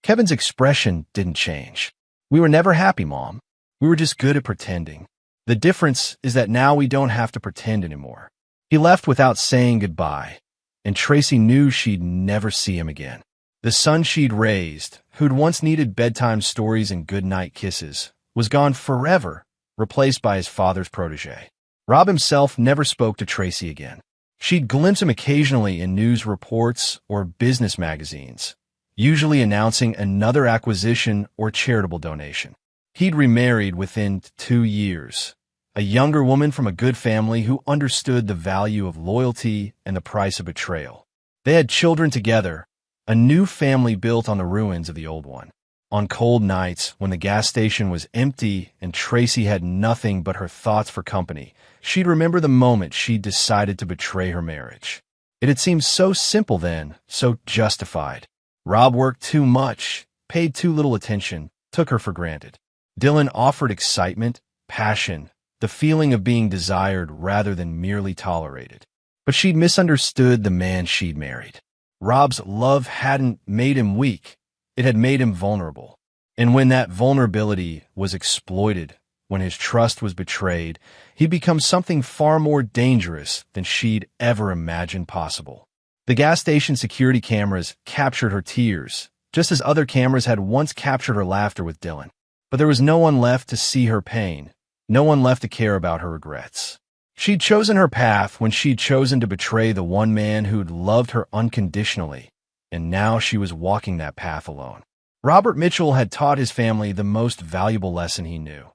Kevin's expression didn't change. "We were never happy, Mom. We were just good at pretending. The difference is that now we don't have to pretend anymore." He left without saying goodbye, and Tracy knew she'd never see him again. The son she'd raised, who'd once needed bedtime stories and goodnight kisses, was gone forever, replaced by his father's protege. Rob himself never spoke to Tracy again. She'd glimpse him occasionally in news reports or business magazines, usually announcing another acquisition or charitable donation. He'd remarried within 2 years, a younger woman from a good family who understood the value of loyalty and the price of betrayal. They had children together, a new family built on the ruins of the old one. On cold nights, when the gas station was empty and Tracy had nothing but her thoughts for company, she'd remember the moment she'd decided to betray her marriage. It had seemed so simple then, so justified. Rob worked too much, paid too little attention, took her for granted. Dylan offered excitement, passion, the feeling of being desired rather than merely tolerated. But she'd misunderstood the man she'd married. Rob's love hadn't made him weak, it had made him vulnerable. And when that vulnerability was exploited, when his trust was betrayed, he'd become something far more dangerous than she'd ever imagined possible. The gas station security cameras captured her tears, just as other cameras had once captured her laughter with Dylan. But there was no one left to see her pain, no one left to care about her regrets. She'd chosen her path when she'd chosen to betray the one man who'd loved her unconditionally, and now she was walking that path alone. Robert Mitchell had taught his family the most valuable lesson he knew,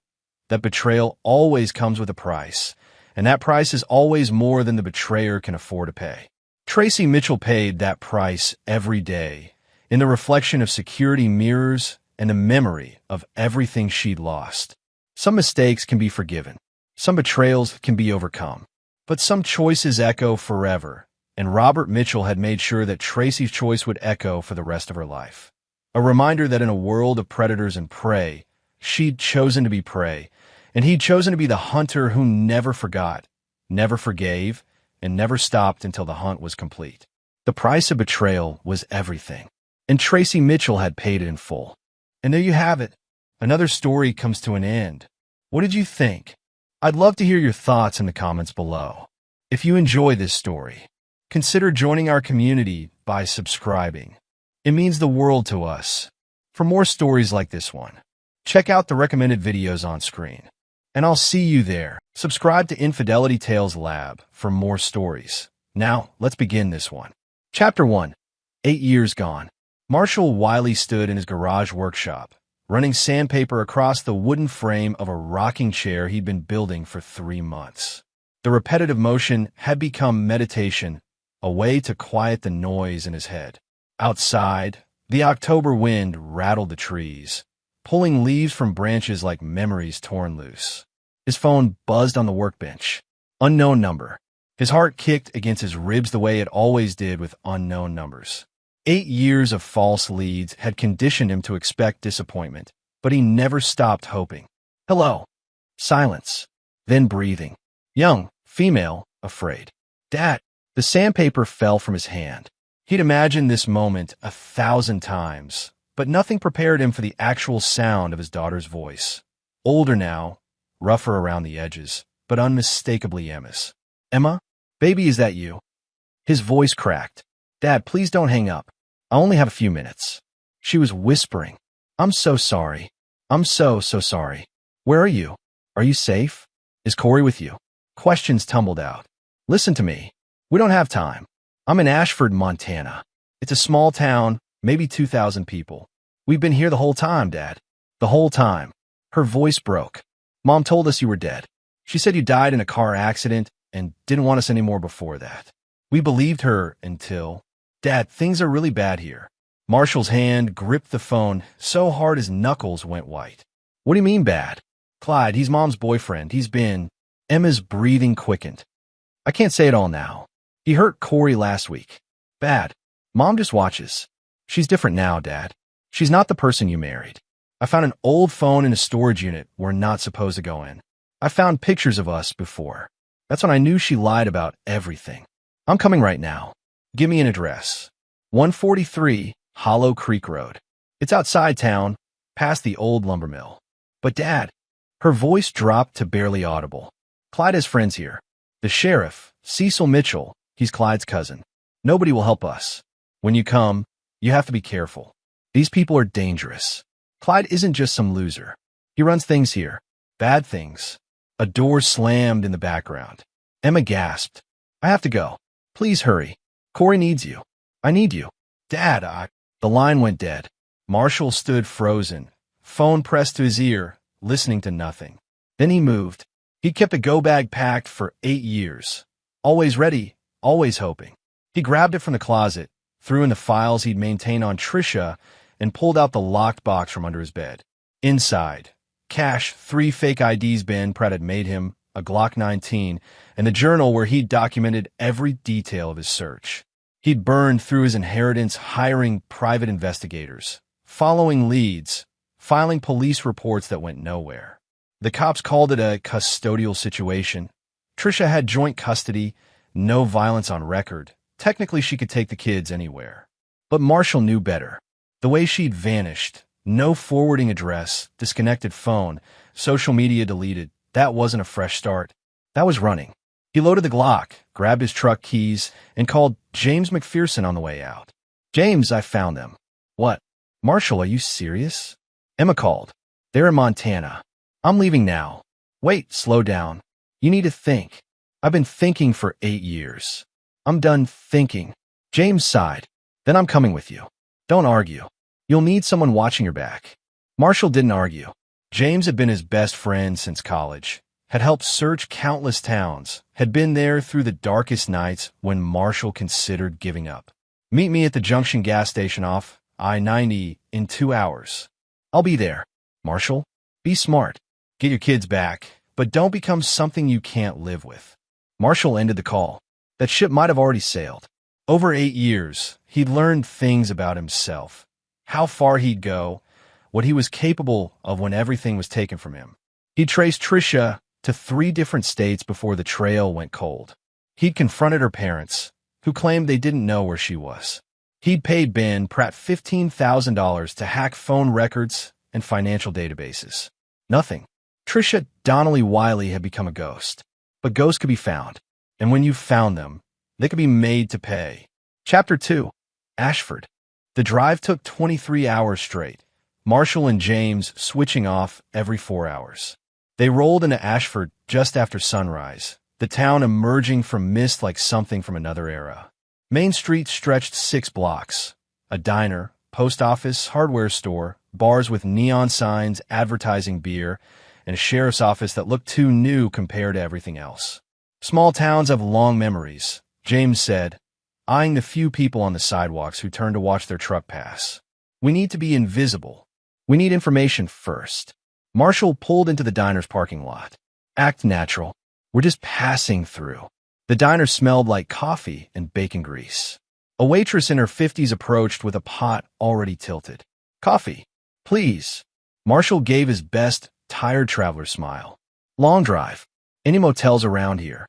that betrayal always comes with a price, and that price is always more than the betrayer can afford to pay. Tracy Mitchell paid that price every day, in the reflection of security mirrors and the memory of everything she'd lost. Some mistakes can be forgiven. Some betrayals can be overcome. But some choices echo forever, and Robert Mitchell had made sure that Tracy's choice would echo for the rest of her life. A reminder that in a world of predators and prey, she'd chosen to be prey, and he'd chosen to be the hunter who never forgot, never forgave, and never stopped until the hunt was complete. The price of betrayal was everything, and Tracy Mitchell had paid it in full. And there you have it. Another story comes to an end. What did you think? I'd love to hear your thoughts in the comments below. If you enjoy this story, consider joining our community by subscribing. It means the world to us. For more stories like this one, check out the recommended videos on screen. And I'll see you there. Subscribe to Infidelity Tales Lab for more stories. Now, let's begin this one. Chapter 1. 8 Years Gone. Marshall Wiley stood in his garage workshop, running sandpaper across the wooden frame of a rocking chair he'd been building for 3 months. The repetitive motion had become meditation, a way to quiet the noise in his head. Outside, the October wind rattled the trees, pulling leaves from branches like memories torn loose. His phone buzzed on the workbench. Unknown number. His heart kicked against his ribs the way it always did with unknown numbers. 8 years of false leads had conditioned him to expect disappointment, but he never stopped hoping. Hello. Silence. Then breathing. Young, female, afraid. Dad. The sandpaper fell from his hand. He'd imagined this moment 1,000 times, but nothing prepared him for the actual sound of his daughter's voice. Older now, rougher around the edges, but unmistakably Emma's. Emma? Baby, is that you? His voice cracked. Dad, please don't hang up. I only have a few minutes. She was whispering. I'm so sorry. I'm so sorry. Where are you? Are you safe? Is Corey with you? Questions tumbled out. Listen to me. We don't have time. I'm in Ashford, Montana. It's a small town, maybe 2,000 people. We've been here the whole time, Dad. The whole time. Her voice broke. Mom told us you were dead. She said you died in a car accident and didn't want us anymore before that. We believed her until... Dad, things are really bad here. Marshall's hand gripped the phone so hard his knuckles went white. What do you mean bad? Clyde, he's Mom's boyfriend. He's been... Emma's breathing quickened. I can't say it all now. He hurt Corey last week. Bad. Mom just watches. She's different now, Dad. She's not the person you married. I found an old phone in a storage unit we're not supposed to go in. I found pictures of us before. That's when I knew she lied about everything. I'm coming right now. Give me an address. 143 Hollow Creek Road. It's outside town, past the old lumber mill. But Dad, her voice dropped to barely audible. Clyde has friends here. The sheriff, Cecil Mitchell, he's Clyde's cousin. Nobody will help us. When you come, you have to be careful. These people are dangerous. Clyde isn't just some loser. He runs things here. Bad things. A door slammed in the background. Emma gasped. I have to go. Please hurry. Corey needs you. I need you. Dad, The line went dead. Marshall stood frozen, phone pressed to his ear, listening to nothing. Then he moved. He'd kept a go bag packed for 8 years. Always ready, always hoping. He grabbed it from the closet, threw in the files he'd maintained on Trisha, and pulled out the locked box from under his bed. Inside, cash, 3 fake IDs Ben Pratt had made him, a Glock 19, and the journal where he'd documented every detail of his search. He'd burned through his inheritance hiring private investigators, following leads, filing police reports that went nowhere. The cops called it a custodial situation. Trisha had joint custody, no violence on record. Technically, she could take the kids anywhere. But Marshall knew better. The way she'd vanished, no forwarding address, disconnected phone, social media deleted, that wasn't a fresh start. That was running. He loaded the Glock, grabbed his truck keys, and called James McPherson on the way out. James, I found them. What? Marshall, are you serious? Emma called. They're in Montana. I'm leaving now. Wait, slow down. You need to think. I've been thinking for 8 years. I'm done thinking. James sighed. Then I'm coming with you. Don't argue. You'll need someone watching your back. Marshall didn't argue. James had been his best friend since college, had helped search countless towns, had been there through the darkest nights when Marshall considered giving up. Meet me at the Junction gas station off I-90 in 2 hours. I'll be there. Marshall, be smart. Get your kids back, but don't become something you can't live with. Marshall ended the call. That ship might have already sailed. Over 8 years, he'd learned things about himself, how far he'd go, what he was capable of when everything was taken from him. He'd traced Trisha to 3 different states before the trail went cold. He'd confronted her parents, who claimed they didn't know where she was. He'd paid Ben Pratt $15,000 to hack phone records and financial databases. Nothing. Trisha Donnelly Wiley had become a ghost. But ghosts could be found, and when you found them, they could be made to pay. Chapter 2. Ashford. The drive took 23 hours straight, Marshall and James switching off every 4 hours. They rolled into Ashford just after sunrise, the town emerging from mist like something from another era. Main Street stretched 6 blocks. A diner, post office, hardware store, bars with neon signs advertising beer, and a sheriff's office that looked too new compared to everything else. Small towns have long memories, James said, eyeing the few people on the sidewalks who turned to watch their truck pass. We need to be invisible. We need information first. Marshall pulled into the diner's parking lot. Act natural. We're just passing through. The diner smelled like coffee and bacon grease. A waitress in her 50s approached with a pot already tilted. Coffee, please. Marshall gave his best tired traveler smile. Long drive. Any motels around here?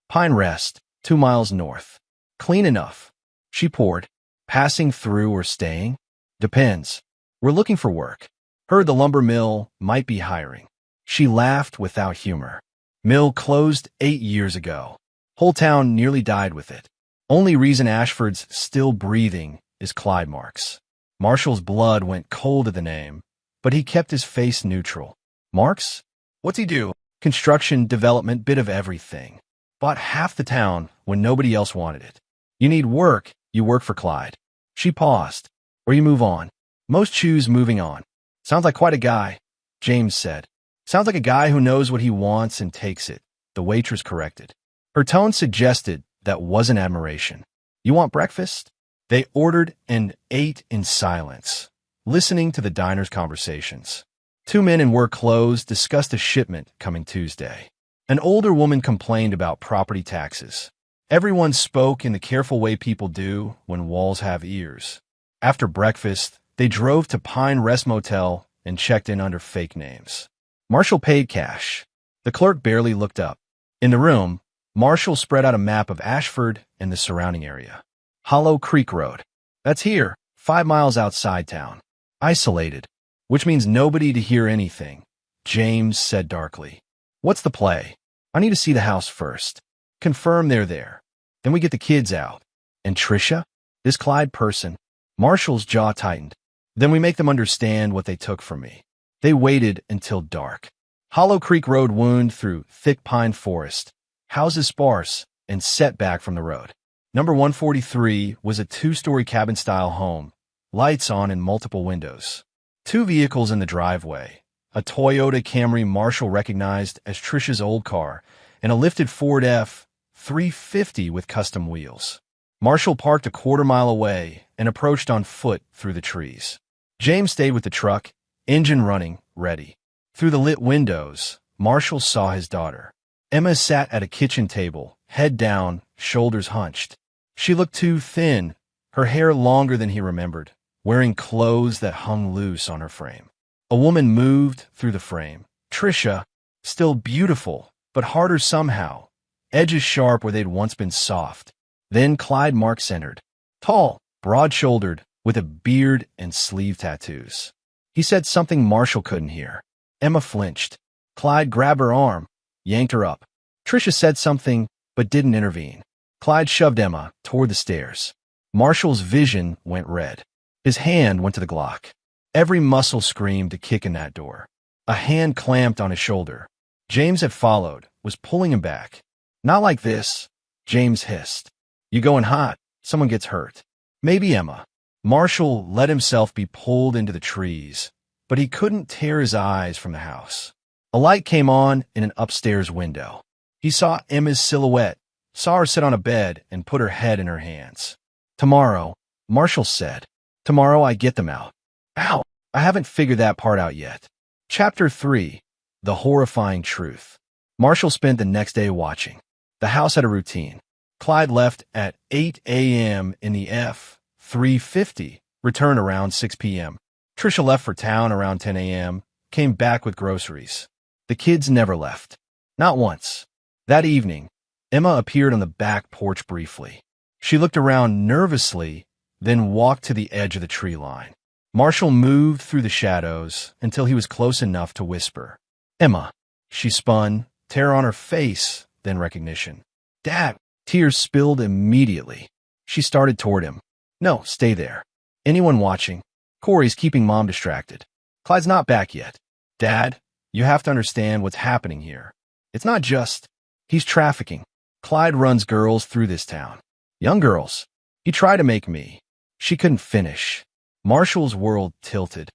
Pine Rest, 2 miles north. Clean enough. She poured. Passing through or staying? Depends. We're looking for work. Heard the lumber mill might be hiring. She laughed without humor. Mill closed 8 years ago. Whole town nearly died with it. Only reason Ashford's still breathing is Clyde Marks. Marshall's blood went cold at the name, but he kept his face neutral. Marks? What's he do? Construction, development, bit of everything. Bought half the town when nobody else wanted it. You need work, you work for Clyde. She paused. Or you move on. Most choose moving on. Sounds like quite a guy, James said. Sounds like a guy who knows what he wants and takes it, the waitress corrected. Her tone suggested that wasn't admiration. You want breakfast? They ordered and ate in silence, listening to the diner's conversations. 2 men in work clothes discussed a shipment coming Tuesday. An older woman complained about property taxes. Everyone spoke in the careful way people do when walls have ears. After breakfast, they drove to Pine Rest Motel and checked in under fake names. Marshall paid cash. The clerk barely looked up. In the room, Marshall spread out a map of Ashford and the surrounding area. Hollow Creek Road. That's here, 5 miles outside town. Isolated, which means nobody to hear anything, James said darkly. What's the play? I need to see the house first. Confirm they're there. Then we get the kids out. And Trisha? This Clyde person? Marshall's jaw tightened. Then we make them understand what they took from me. They waited until dark. Hollow Creek Road wound through thick pine forest, houses sparse and set back from the road. Number 143 was a 2-story cabin-style home, lights on in multiple windows. 2 vehicles in the driveway, a Toyota Camry Marshall recognized as Trisha's old car, and a lifted Ford F-350 with custom wheels. Marshall parked a quarter-mile away and approached on foot through the trees. James stayed with the truck, engine running, ready. Through the lit windows, Marshall saw his daughter. Emma sat at a kitchen table, head down, shoulders hunched. She looked too thin, her hair longer than he remembered, wearing clothes that hung loose on her frame. A woman moved through the frame. Trisha, still beautiful, but harder somehow, edges sharp where they'd once been soft. Then Clyde Marks entered. Tall, broad-shouldered, with a beard and sleeve tattoos. He said something Marshall couldn't hear. Emma flinched. Clyde grabbed her arm, yanked her up. Trisha said something, but didn't intervene. Clyde shoved Emma toward the stairs. Marshall's vision went red. His hand went to the Glock. Every muscle screamed to kick in that door. A hand clamped on his shoulder. James had followed, was pulling him back. Not like this, James hissed. You going hot, someone gets hurt. Maybe Emma. Marshall let himself be pulled into the trees, but he couldn't tear his eyes from the house. A light came on in an upstairs window. He saw Emma's silhouette, saw her sit on a bed and put her head in her hands. Tomorrow, Marshall said. Tomorrow I get them out. Ow, I haven't figured that part out yet. Chapter 3. The Horrifying Truth. Marshall spent the next day watching. The house had a routine. Clyde left at 8 a.m. in the F-350, returned around 6 p.m. Trisha left for town around 10 a.m., came back with groceries. The kids never left. Not once. That evening, Emma appeared on the back porch briefly. She looked around nervously, then walked to the edge of the tree line. Marshall moved through the shadows until he was close enough to whisper, "Emma." She spun, terror on her face, then recognition. "Dad!" Tears spilled immediately. She started toward him. "No, stay there. Anyone watching? Corey's keeping Mom distracted. Clyde's not back yet. Dad, you have to understand what's happening here. It's not just... He's trafficking. Clyde runs girls through this town. Young girls. He tried to make me." She couldn't finish. Marshall's world tilted.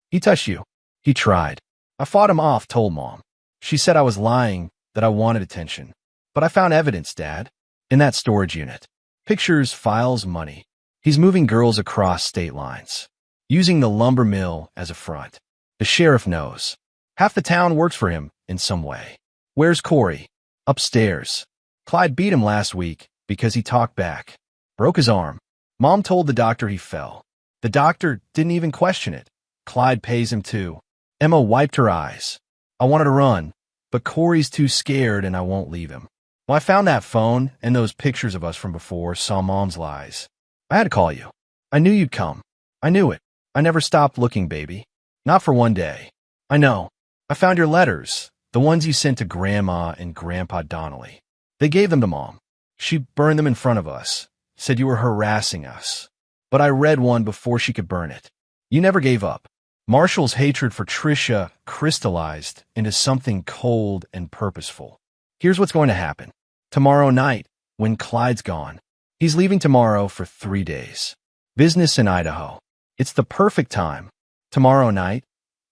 "He touched you." "He tried. I fought him off," told Mom. "She said I was lying, that I wanted attention. But I found evidence, Dad. In that storage unit. Pictures, files, money. He's moving girls across state lines. Using the lumber mill as a front. The sheriff knows. Half the town works for him in some way. Where's Corey?" "Upstairs. Clyde beat him last week because he talked back. Broke his arm. Mom told the doctor he fell. The doctor didn't even question it. Clyde pays him too." Emma wiped her eyes. "I wanted to run, but Corey's too scared and I won't leave him. Well, I found that phone and those pictures of us from before, saw Mom's lies. I had to call you. I knew you'd come. I knew it. I never stopped looking, baby. Not for one day. I know. I found your letters, the ones you sent to Grandma and Grandpa Donnelly. They gave them to Mom. She burned them in front of us, said you were harassing us. But I read one before she could burn it. You never gave up." Marshall's hatred for Trisha crystallized into something cold and purposeful. "Here's what's going to happen. Tomorrow night, when Clyde's gone, he's leaving tomorrow for 3 days. Business in Idaho. It's the perfect time. Tomorrow night,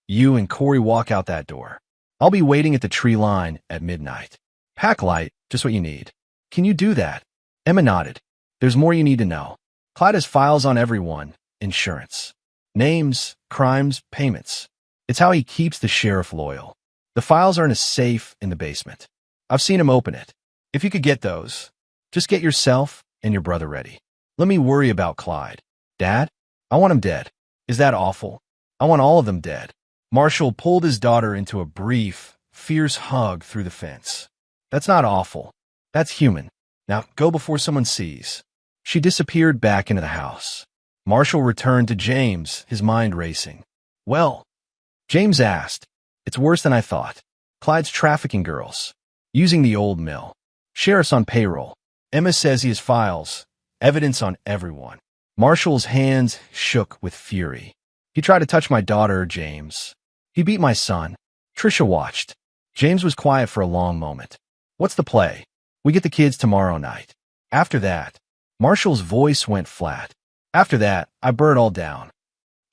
you and Corey walk out that door. I'll be waiting at the tree line at midnight. Pack light, just what you need. Can you do that?" Emma nodded. "There's more you need to know. Clyde has files on everyone. Insurance. Names, crimes, payments. It's how he keeps the sheriff loyal. The files are in a safe in the basement. I've seen him open it. If you could get those, just get yourself and your brother ready. Let me worry about Clyde. Dad, I want him dead. Is that awful? I want all of them dead." Marshall pulled his daughter into a brief, fierce hug through the fence. "That's not awful. That's human. Now go before someone sees." She disappeared back into the house. Marshall returned to James, his mind racing. "Well," James asked, "it's worse than I thought. Clyde's trafficking girls. Using the old mill. Sheriff's on payroll. Emma says he has files. Evidence on everyone." Marshall's hands shook with fury. "He tried to touch my daughter, James. He beat my son." Trisha watched. James was quiet for a long moment. "What's the play?" "We get the kids tomorrow night. After that," Marshall's voice went flat. "After that, I burn it all down."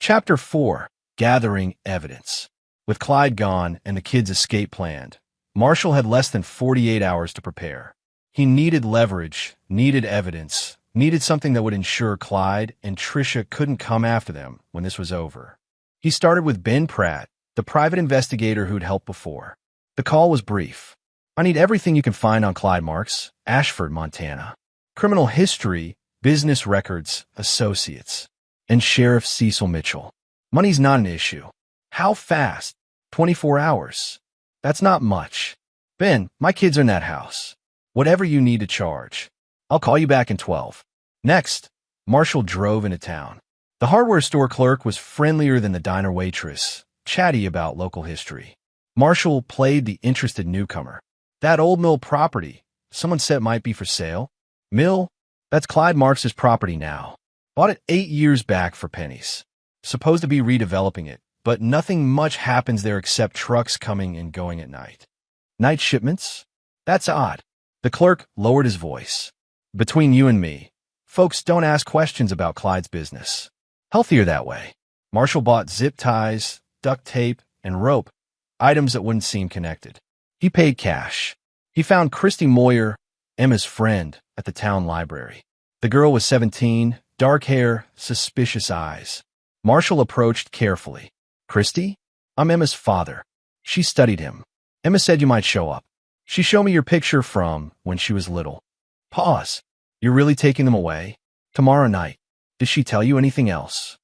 Chapter 4. Gathering Evidence. With Clyde gone and the kids' escape planned, Marshall had less than 48 hours to prepare. He needed leverage, needed evidence, needed something that would ensure Clyde and Trisha couldn't come after them when this was over. He started with Ben Pratt, the private investigator who'd helped before. The call was brief. "I need everything you can find on Clyde Marks, Ashford, Montana. Criminal history, business records, associates, and Sheriff Cecil Mitchell. Money's not an issue." "How fast?" 24 hours. "That's not much. Ben, my kids are in that house. Whatever you need to charge. I'll call you back in 12. Next, Marshall drove into town. The hardware store clerk was friendlier than the diner waitress, chatty about local history. Marshall played the interested newcomer. "That old mill property, someone said might be for sale." "Mill? That's Clyde Marks' property now. Bought it 8 years back for pennies. Supposed to be redeveloping it, but nothing much happens there except trucks coming and going at night." "Night shipments? That's odd." The clerk lowered his voice. "Between you and me, folks don't ask questions about Clyde's business. Healthier that way." Marshall bought zip ties, duct tape, and rope, items that wouldn't seem connected. He paid cash. He found Christy Moyer, Emma's friend, at the town library. The girl was 17, dark hair, suspicious eyes. Marshall approached carefully. "Christy? I'm Emma's father. She studied him. Emma said you might show up. She showed me your picture from when she was little." Pause. You're really taking them away? Tomorrow night. Did she tell you anything else?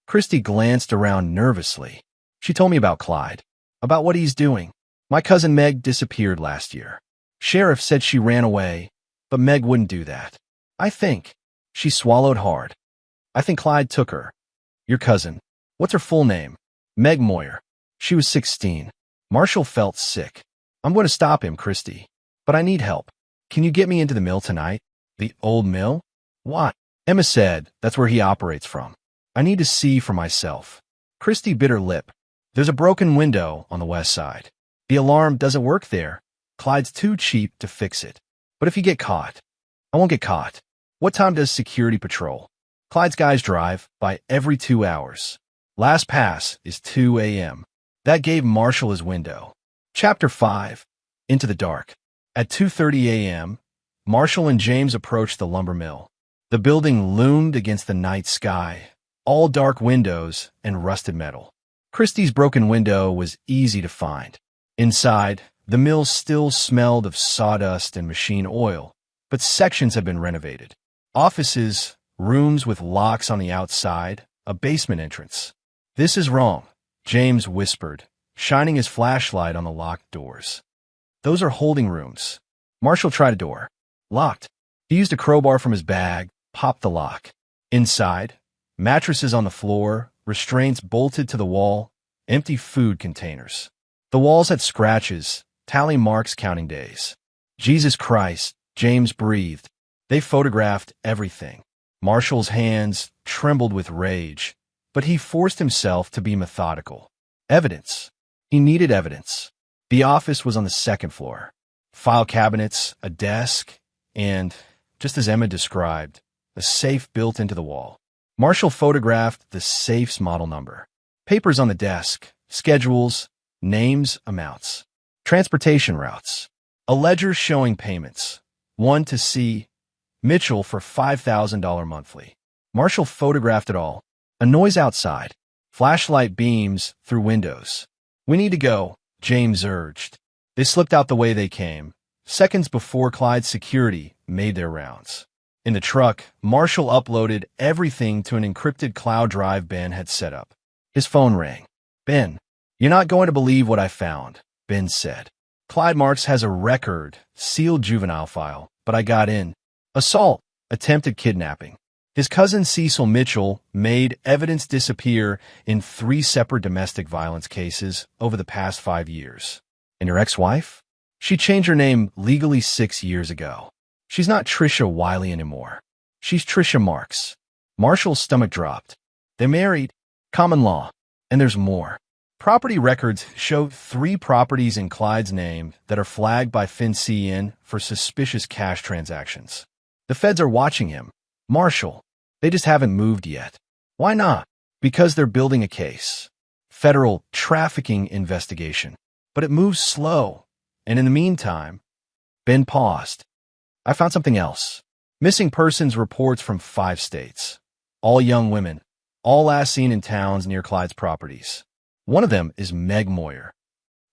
Christy glanced around nervously. She told me about Clyde. About what he's doing. My cousin Meg disappeared last year. Sheriff said she ran away, but Meg wouldn't do that. I think. She swallowed hard. I think Clyde took her. Your cousin. What's her full name? Meg Moyer. She was 16. Marshall felt sick. I'm going to stop him, Christy. But I need help. Can you get me into the mill tonight? The old mill? What? Emma said that's where he operates from. I need to see for myself. Christy bit her lip. There's a broken window on the west side. The alarm doesn't work there. Clyde's too cheap to fix it. But if you get caught, I won't get caught. What time does security patrol? Clyde's guys drive by every 2 hours. Last pass is 2 a.m. That gave Marshall his window. Chapter 5. Into the dark. At 2:30 a.m., Marshall and James approached the lumber mill. The building loomed against the night sky, all dark windows and rusted metal. Christie's broken window was easy to find. Inside, the mill still smelled of sawdust and machine oil, but sections had been renovated. Offices, rooms with locks on the outside, a basement entrance. This is wrong, James whispered, shining his flashlight on the locked doors. Those are holding rooms. Marshall tried a door. Locked. He used a crowbar from his bag, popped the lock. Inside, mattresses on the floor, restraints bolted to the wall, empty food containers. The walls had scratches, tally marks counting days. Jesus Christ, James breathed. They photographed everything. Marshall's hands trembled with rage, but he forced himself to be methodical. Evidence. He needed evidence. The office was on the second floor. File cabinets, a desk, and, just as Emma described, a safe built into the wall. Marshall photographed the safe's model number. Papers on the desk, schedules, names, amounts. Transportation routes. A ledger showing payments. One to C. Mitchell for $5,000 monthly. Marshall photographed it all. A noise outside. Flashlight beams through windows. We need to go, James urged. They slipped out the way they came, seconds before Clyde's security made their rounds. In the truck, Marshall uploaded everything to an encrypted cloud drive Ben had set up. His phone rang. Ben, you're not going to believe what I found, Ben said. Clyde Marks has a record, sealed juvenile file, but I got in. Assault, attempted kidnapping. His cousin Cecil Mitchell made evidence disappear in 3 separate domestic violence cases over the past 5 years. And your ex-wife? She changed her name legally 6 years ago. She's not Tricia Wiley anymore. She's Tricia Marks. Marshall's stomach dropped. They married. Common law. And there's more. Property records show 3 properties in Clyde's name that are flagged by FinCEN for suspicious cash transactions. The feds are watching him. Marshall. They just haven't moved yet. Why not? Because they're building a case. Federal trafficking investigation. But it moves slow. And in the meantime, Ben paused. I found something else. Missing persons reports from 5 states. All young women. All last seen in towns near Clyde's properties. One of them is Meg Moyer.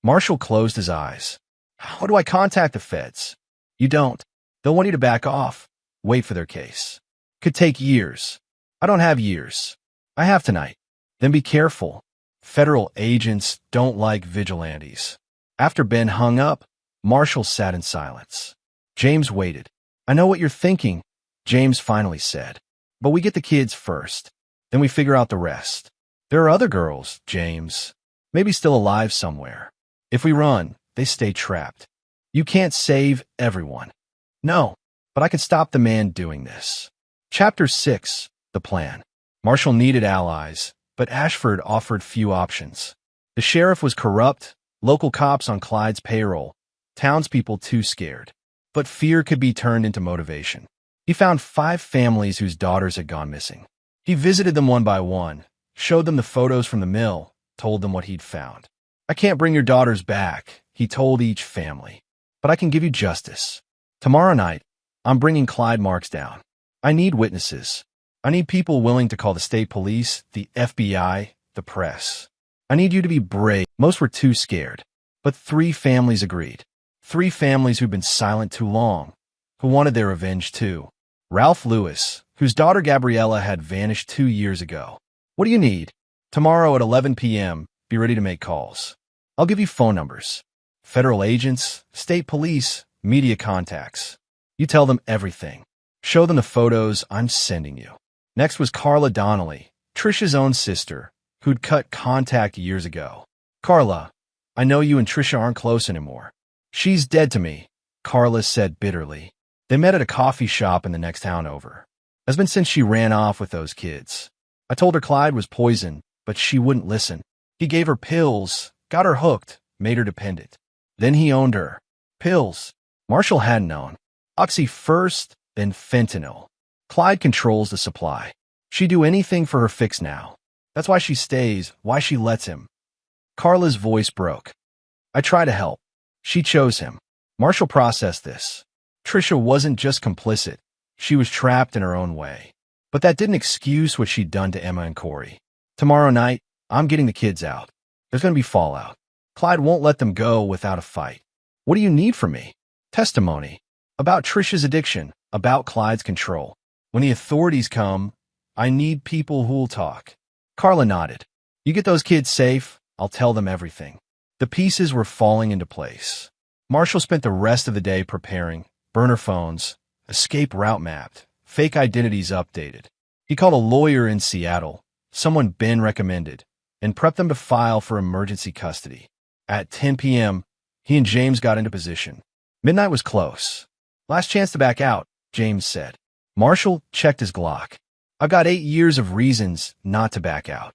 Marshall closed his eyes. How do I contact the feds? You don't. They'll want you to back off. Wait for their case. Could take years. I don't have years. I have tonight. Then be careful. Federal agents don't like vigilantes. After Ben hung up, Marshall sat in silence. James waited. I know what you're thinking, James finally said. But we get the kids first. Then we figure out the rest. There are other girls, James. Maybe still alive somewhere. If we run, they stay trapped. You can't save everyone. No, but I can stop the man doing this. Chapter 6. The Plan. Marshall needed allies, but Ashford offered few options. The sheriff was corrupt, local cops on Clyde's payroll, townspeople too scared. But fear could be turned into motivation. He found 5 families whose daughters had gone missing. He visited them one by one, showed them the photos from the mill, told them what he'd found. I can't bring your daughters back, he told each family, but I can give you justice. Tomorrow night, I'm bringing Clyde Marks down. I need witnesses. I need people willing to call the state police, the FBI, the press. I need you to be brave. Most were too scared, but 3 families agreed. 3 families who'd been silent too long, who wanted their revenge too. Ralph Lewis, whose daughter Gabriella had vanished 2 years ago. What do you need? Tomorrow at 11 p.m., be ready to make calls. I'll give you phone numbers. Federal agents, state police, media contacts. You tell them everything. Show them the photos I'm sending you. Next was Carla Donnelly, Trisha's own sister, who'd cut contact years ago. Carla, I know you and Trisha aren't close anymore. She's dead to me, Carla said bitterly. They met at a coffee shop in the next town over. It's been since she ran off with those kids. I told her Clyde was poison, but she wouldn't listen. He gave her pills, got her hooked, made her dependent. Then he owned her. Pills. Marshall hadn't known. Oxy first, then fentanyl. Clyde controls the supply. She'd do anything for her fix now. That's why she stays, why she lets him. Carla's voice broke. I try to help. She chose him. Marshall processed this. Trisha wasn't just complicit. She was trapped in her own way. But that didn't excuse what she'd done to Emma and Corey. Tomorrow night, I'm getting the kids out. There's going to be fallout. Clyde won't let them go without a fight. What do you need from me? Testimony. About Trisha's addiction. About Clyde's control. When the authorities come, I need people who'll talk. Carla nodded. You get those kids safe, I'll tell them everything. The pieces were falling into place. Marshall spent the rest of the day preparing. Burner phones, escape route mapped, fake identities updated. He called a lawyer in Seattle, someone Ben recommended, and prepped them to file for emergency custody. At 10 p.m., he and James got into position. Midnight was close. Last chance to back out, James said. Marshall checked his Glock. I've got 8 years of reasons not to back out.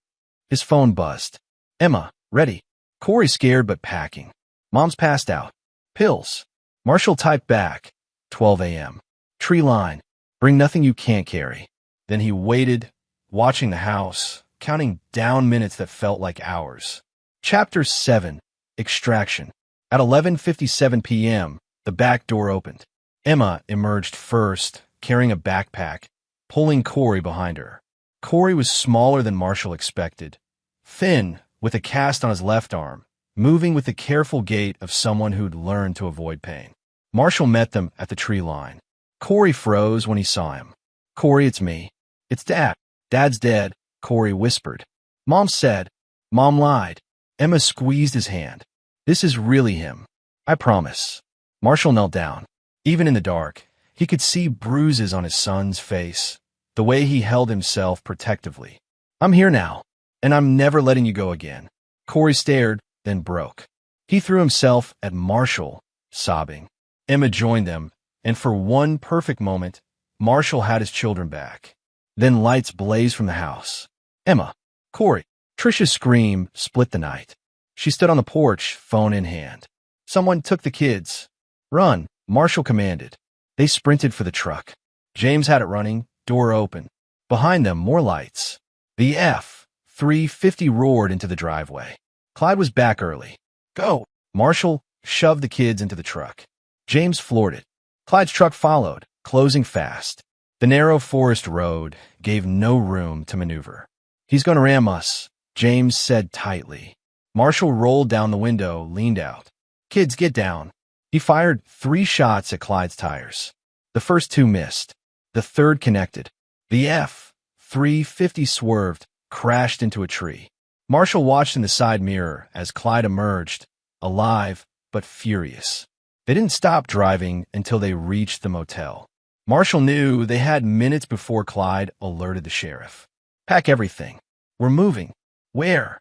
His phone buzzed. Emma, ready. Corey scared but packing. Mom's passed out. Pills. Marshall typed back. 12 a.m. Tree line. Bring nothing you can't carry. Then he waited, watching the house, counting down minutes that felt like hours. Chapter 7. Extraction. At 11:57 p.m., the back door opened. Emma emerged first, carrying a backpack, pulling Corey behind her. Corey was smaller than Marshall expected. Thin, with a cast on his left arm, moving with the careful gait of someone who'd learned to avoid pain. Marshall met them at the tree line. Corey froze when he saw him. Corey, it's me. It's Dad. Dad's dead, Corey whispered. Mom said. Mom lied. Emma squeezed his hand. This is really him. I promise. Marshall knelt down. Even in the dark, he could see bruises on his son's face, the way he held himself protectively. I'm here now, and I'm never letting you go again. Corey stared, then broke. He threw himself at Marshall, sobbing. Emma joined them, and for one perfect moment, Marshall had his children back. Then lights blazed from the house. Emma, Corey, Trisha's scream split the night. She stood on the porch, phone in hand. Someone took the kids. Run, Marshall commanded. They sprinted for the truck. James had it running, door open. Behind them, more lights. The F-350 roared into the driveway. Clyde was back early. Go! Marshall shoved the kids into the truck. James floored it. Clyde's truck followed, closing fast. The narrow forest road gave no room to maneuver. He's going to ram us, James said tightly. Marshall rolled down the window, leaned out. Kids, get down. He fired 3 shots at Clyde's tires. The first 2 missed. The third connected. The F-350 swerved, crashed into a tree. Marshall watched in the side mirror as Clyde emerged, alive but furious. They didn't stop driving until they reached the motel. Marshall knew they had minutes before Clyde alerted the sheriff. Pack everything. We're moving. Where?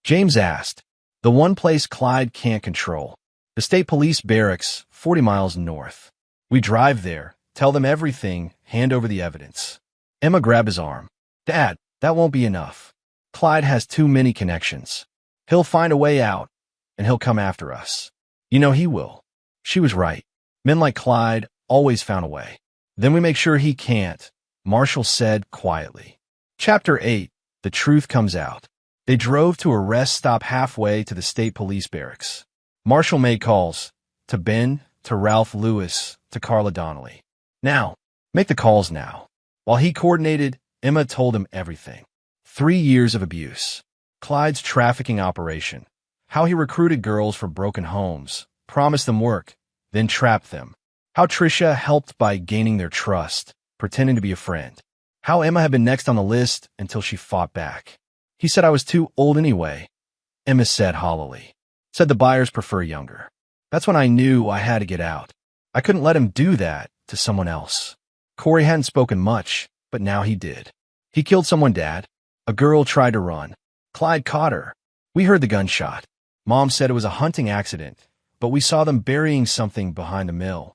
James asked. The one place Clyde can't control. The state police barracks, 40 miles north. We drive there, tell them everything, hand over the evidence. Emma grabbed his arm. Dad, that won't be enough. Clyde has too many connections. He'll find a way out, and he'll come after us. You know he will. She was right. Men like Clyde always found a way. Then we make sure he can't, Marshall said quietly. Chapter 8. The truth comes out. They drove to a rest stop halfway to the state police barracks. Marshall made calls. To Ben, to Ralph Lewis, to Carla Donnelly. Now, make the calls now. While he coordinated, Emma told him everything. 3 years of abuse. Clyde's trafficking operation. How he recruited girls from broken homes, promised them work, then trapped them. How Trisha helped by gaining their trust, pretending to be a friend. How Emma had been next on the list until she fought back. He said I was too old anyway, Emma said hollowly. Said the buyers prefer younger. That's when I knew I had to get out. I couldn't let him do that to someone else. Corey hadn't spoken much, but now he did. He killed someone, Dad. A girl tried to run. Clyde caught her. We heard the gunshot. Mom said it was a hunting accident, but we saw them burying something behind the mill.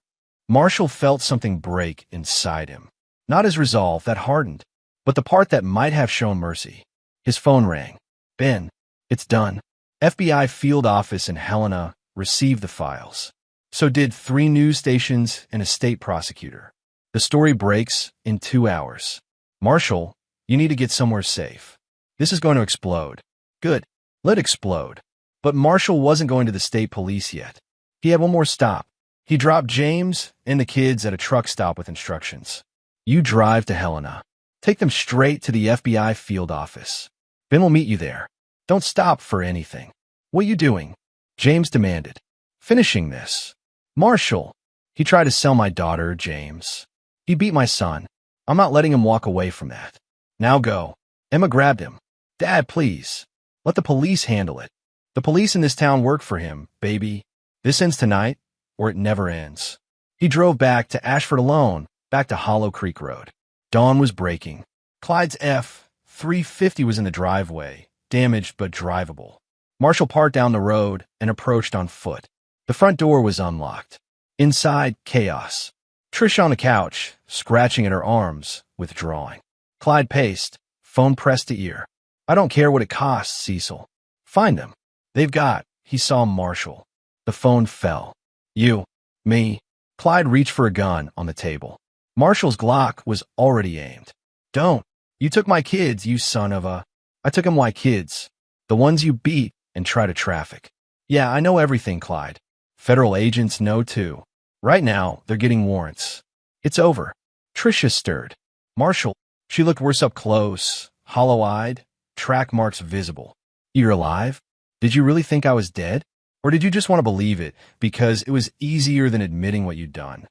Marshall felt something break inside him. Not his resolve that hardened, but the part that might have shown mercy. His phone rang. Ben, it's done. FBI field office in Helena received the files. So did 3 news stations and a state prosecutor. The story breaks in 2 hours. Marshall, you need to get somewhere safe. This is going to explode. Good. Let it explode. But Marshall wasn't going to the state police yet. He had one more stop. He dropped James and the kids at a truck stop with instructions. You drive to Helena. Take them straight to the FBI field office. Ben will meet you there. Don't stop for anything. What are you doing? James demanded. Finishing this. Marshall. He tried to sell my daughter, James. He beat my son. I'm not letting him walk away from that. Now go. Emma grabbed him. Dad, please. Let the police handle it. The police in this town work for him, baby. This ends tonight, or it never ends. He drove back to Ashford alone, back to Hollow Creek Road. Dawn was breaking. Clyde's F-350 was in the driveway, damaged but drivable. Marshall parked down the road and approached on foot. The front door was unlocked. Inside, chaos. Trish on the couch, scratching at her arms, withdrawing. Clyde paced, phone pressed to ear. I don't care what it costs, Cecil. Find them. They've got. He saw Marshall. The phone fell. You. Me. Clyde reached for a gun on the table. Marshall's Glock was already aimed. Don't. You took my kids, you son of a... I took them like kids. The ones you beat and try to traffic. Yeah, I know everything, Clyde. Federal agents know too. Right now, they're getting warrants. It's over. Tricia stirred. Marshall. She looked worse up close, hollow-eyed, track marks visible. You're alive? Did you really think I was dead? Or did you just want to believe it because it was easier than admitting what you'd done?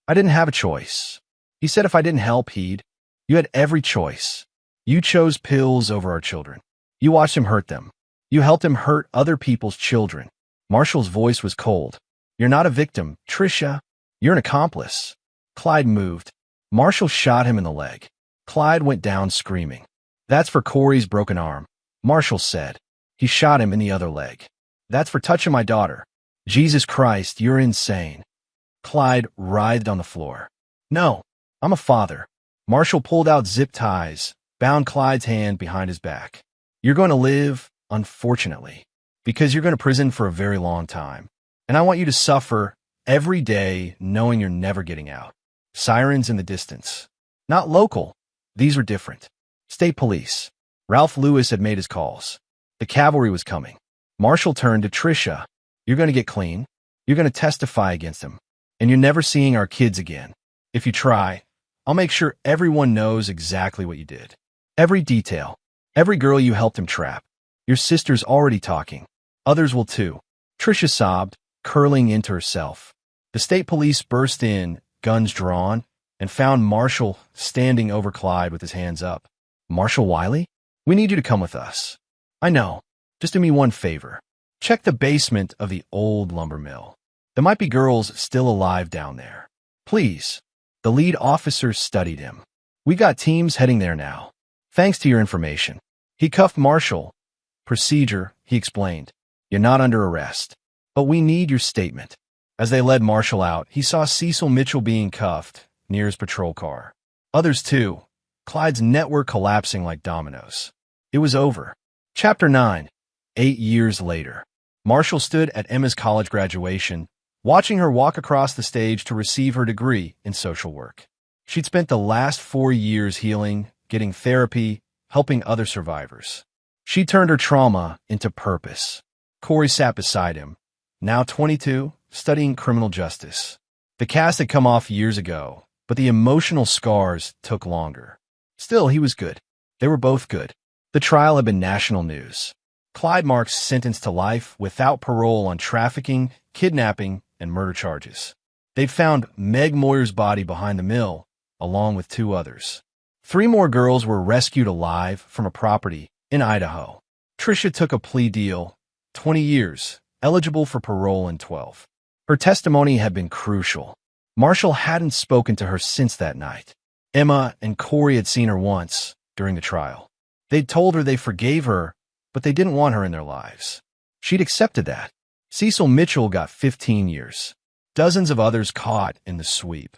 I didn't have a choice. He said if I didn't help, he'd. You had every choice. You chose pills over our children. You watched him hurt them. You helped him hurt other people's children. Marshall's voice was cold. You're not a victim, Tricia. You're an accomplice. Clyde moved. Marshall shot him in the leg. Clyde went down screaming. That's for Corey's broken arm, Marshall said. He shot him in the other leg. That's for touching my daughter. Jesus Christ, you're insane. Clyde writhed on the floor. No, I'm a father. Marshall pulled out zip ties, bound Clyde's hand behind his back. You're going to live, unfortunately, because you're going to prison for a very long time. And I want you to suffer every day knowing you're never getting out. Sirens in the distance. Not local. These were different. State police. Ralph Lewis had made his calls. The cavalry was coming. Marshall turned to Tricia. You're going to get clean. You're going to testify against him. And you're never seeing our kids again. If you try, I'll make sure everyone knows exactly what you did. Every detail. Every girl you helped him trap. Your sister's already talking. Others will too. Tricia sobbed, curling into herself. The state police burst in, guns drawn, and found Marshall standing over Clyde with his hands up. Marshall Wiley? We need you to come with us. I know. Just do me one favor. Check the basement of the old lumber mill. There might be girls still alive down there. Please. The lead officer studied him. We got teams heading there now. Thanks to your information. He cuffed Marshall. Procedure, he explained. You're not under arrest. But we need your statement. As they led Marshall out, he saw Cecil Mitchell being cuffed near his patrol car. Others too. Clyde's network collapsing like dominoes. It was over. Chapter 9. 8 years later. Marshall stood at Emma's college graduation, watching her walk across the stage to receive her degree in social work. She'd spent the last 4 years healing, getting therapy, helping other survivors. She turned her trauma into purpose. Corey sat beside him, now 22, studying criminal justice. The cast had come off years ago, but the emotional scars took longer. Still, he was good. They were both good. The trial had been national news. Clyde Marks sentenced to life without parole on trafficking, kidnapping, and murder charges. They'd found Meg Moyer's body behind the mill, along with 2 others. 3 more girls were rescued alive from a property in Idaho. Tricia took a plea deal, 20 years, eligible for parole in 12. Her testimony had been crucial. Marshall hadn't spoken to her since that night. Emma and Corey had seen her once during the trial. They'd told her they forgave her, but they didn't want her in their lives. She'd accepted that. Cecil Mitchell got 15 years. Dozens of others caught in the sweep.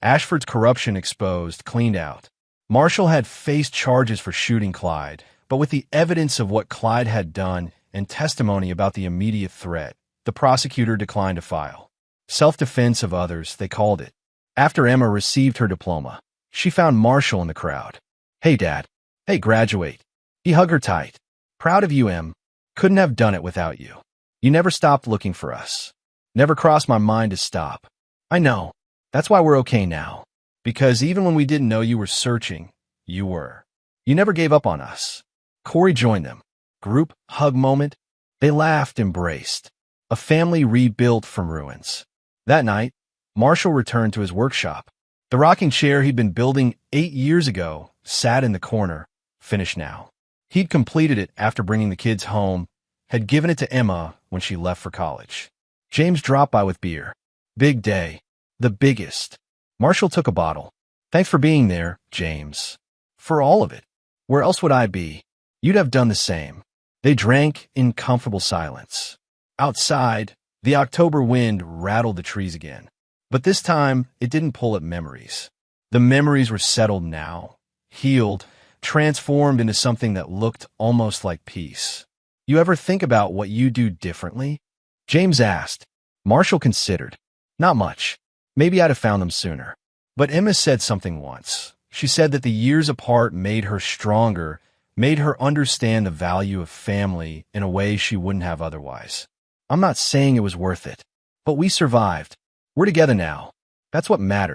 Ashford's corruption exposed, cleaned out. Marshall had faced charges for shooting Clyde, but with the evidence of what Clyde had done and testimony about the immediate threat, the prosecutor declined to file. Self-defense of others, they called it. After Emma received her diploma, she found Marshall in the crowd. "Hey, Dad. Hey, graduate." He hugged her tight. "Proud of you, Em. Couldn't have done it without you. You never stopped looking for us. Never crossed my mind to stop. I know. That's why we're okay now. Because even when we didn't know you were searching, you were. You never gave up on us." Corey joined them. Group hug moment. They laughed, embraced. A family rebuilt from ruins. That night, Marshall returned to his workshop. The rocking chair he'd been building 8 years ago sat in the corner, finished now. He'd completed it after bringing the kids home, had given it to Emma when she left for college. James dropped by with beer. Big day. The biggest. Marshall took a bottle. "Thanks for being there, James. For all of it. Where else would I be? You'd have done the same." They drank in comfortable silence. Outside, the October wind rattled the trees again. But this time, it didn't pull at memories. The memories were settled now, healed, transformed into something that looked almost like peace. "You ever think about what you do differently?" James asked. Marshall considered. "Not much. Maybe I'd have found them sooner." But Emma said something once. She said that the years apart made her stronger, made her understand the value of family in a way she wouldn't have otherwise. "I'm not saying it was worth it, but we survived. We're together now. That's what matters."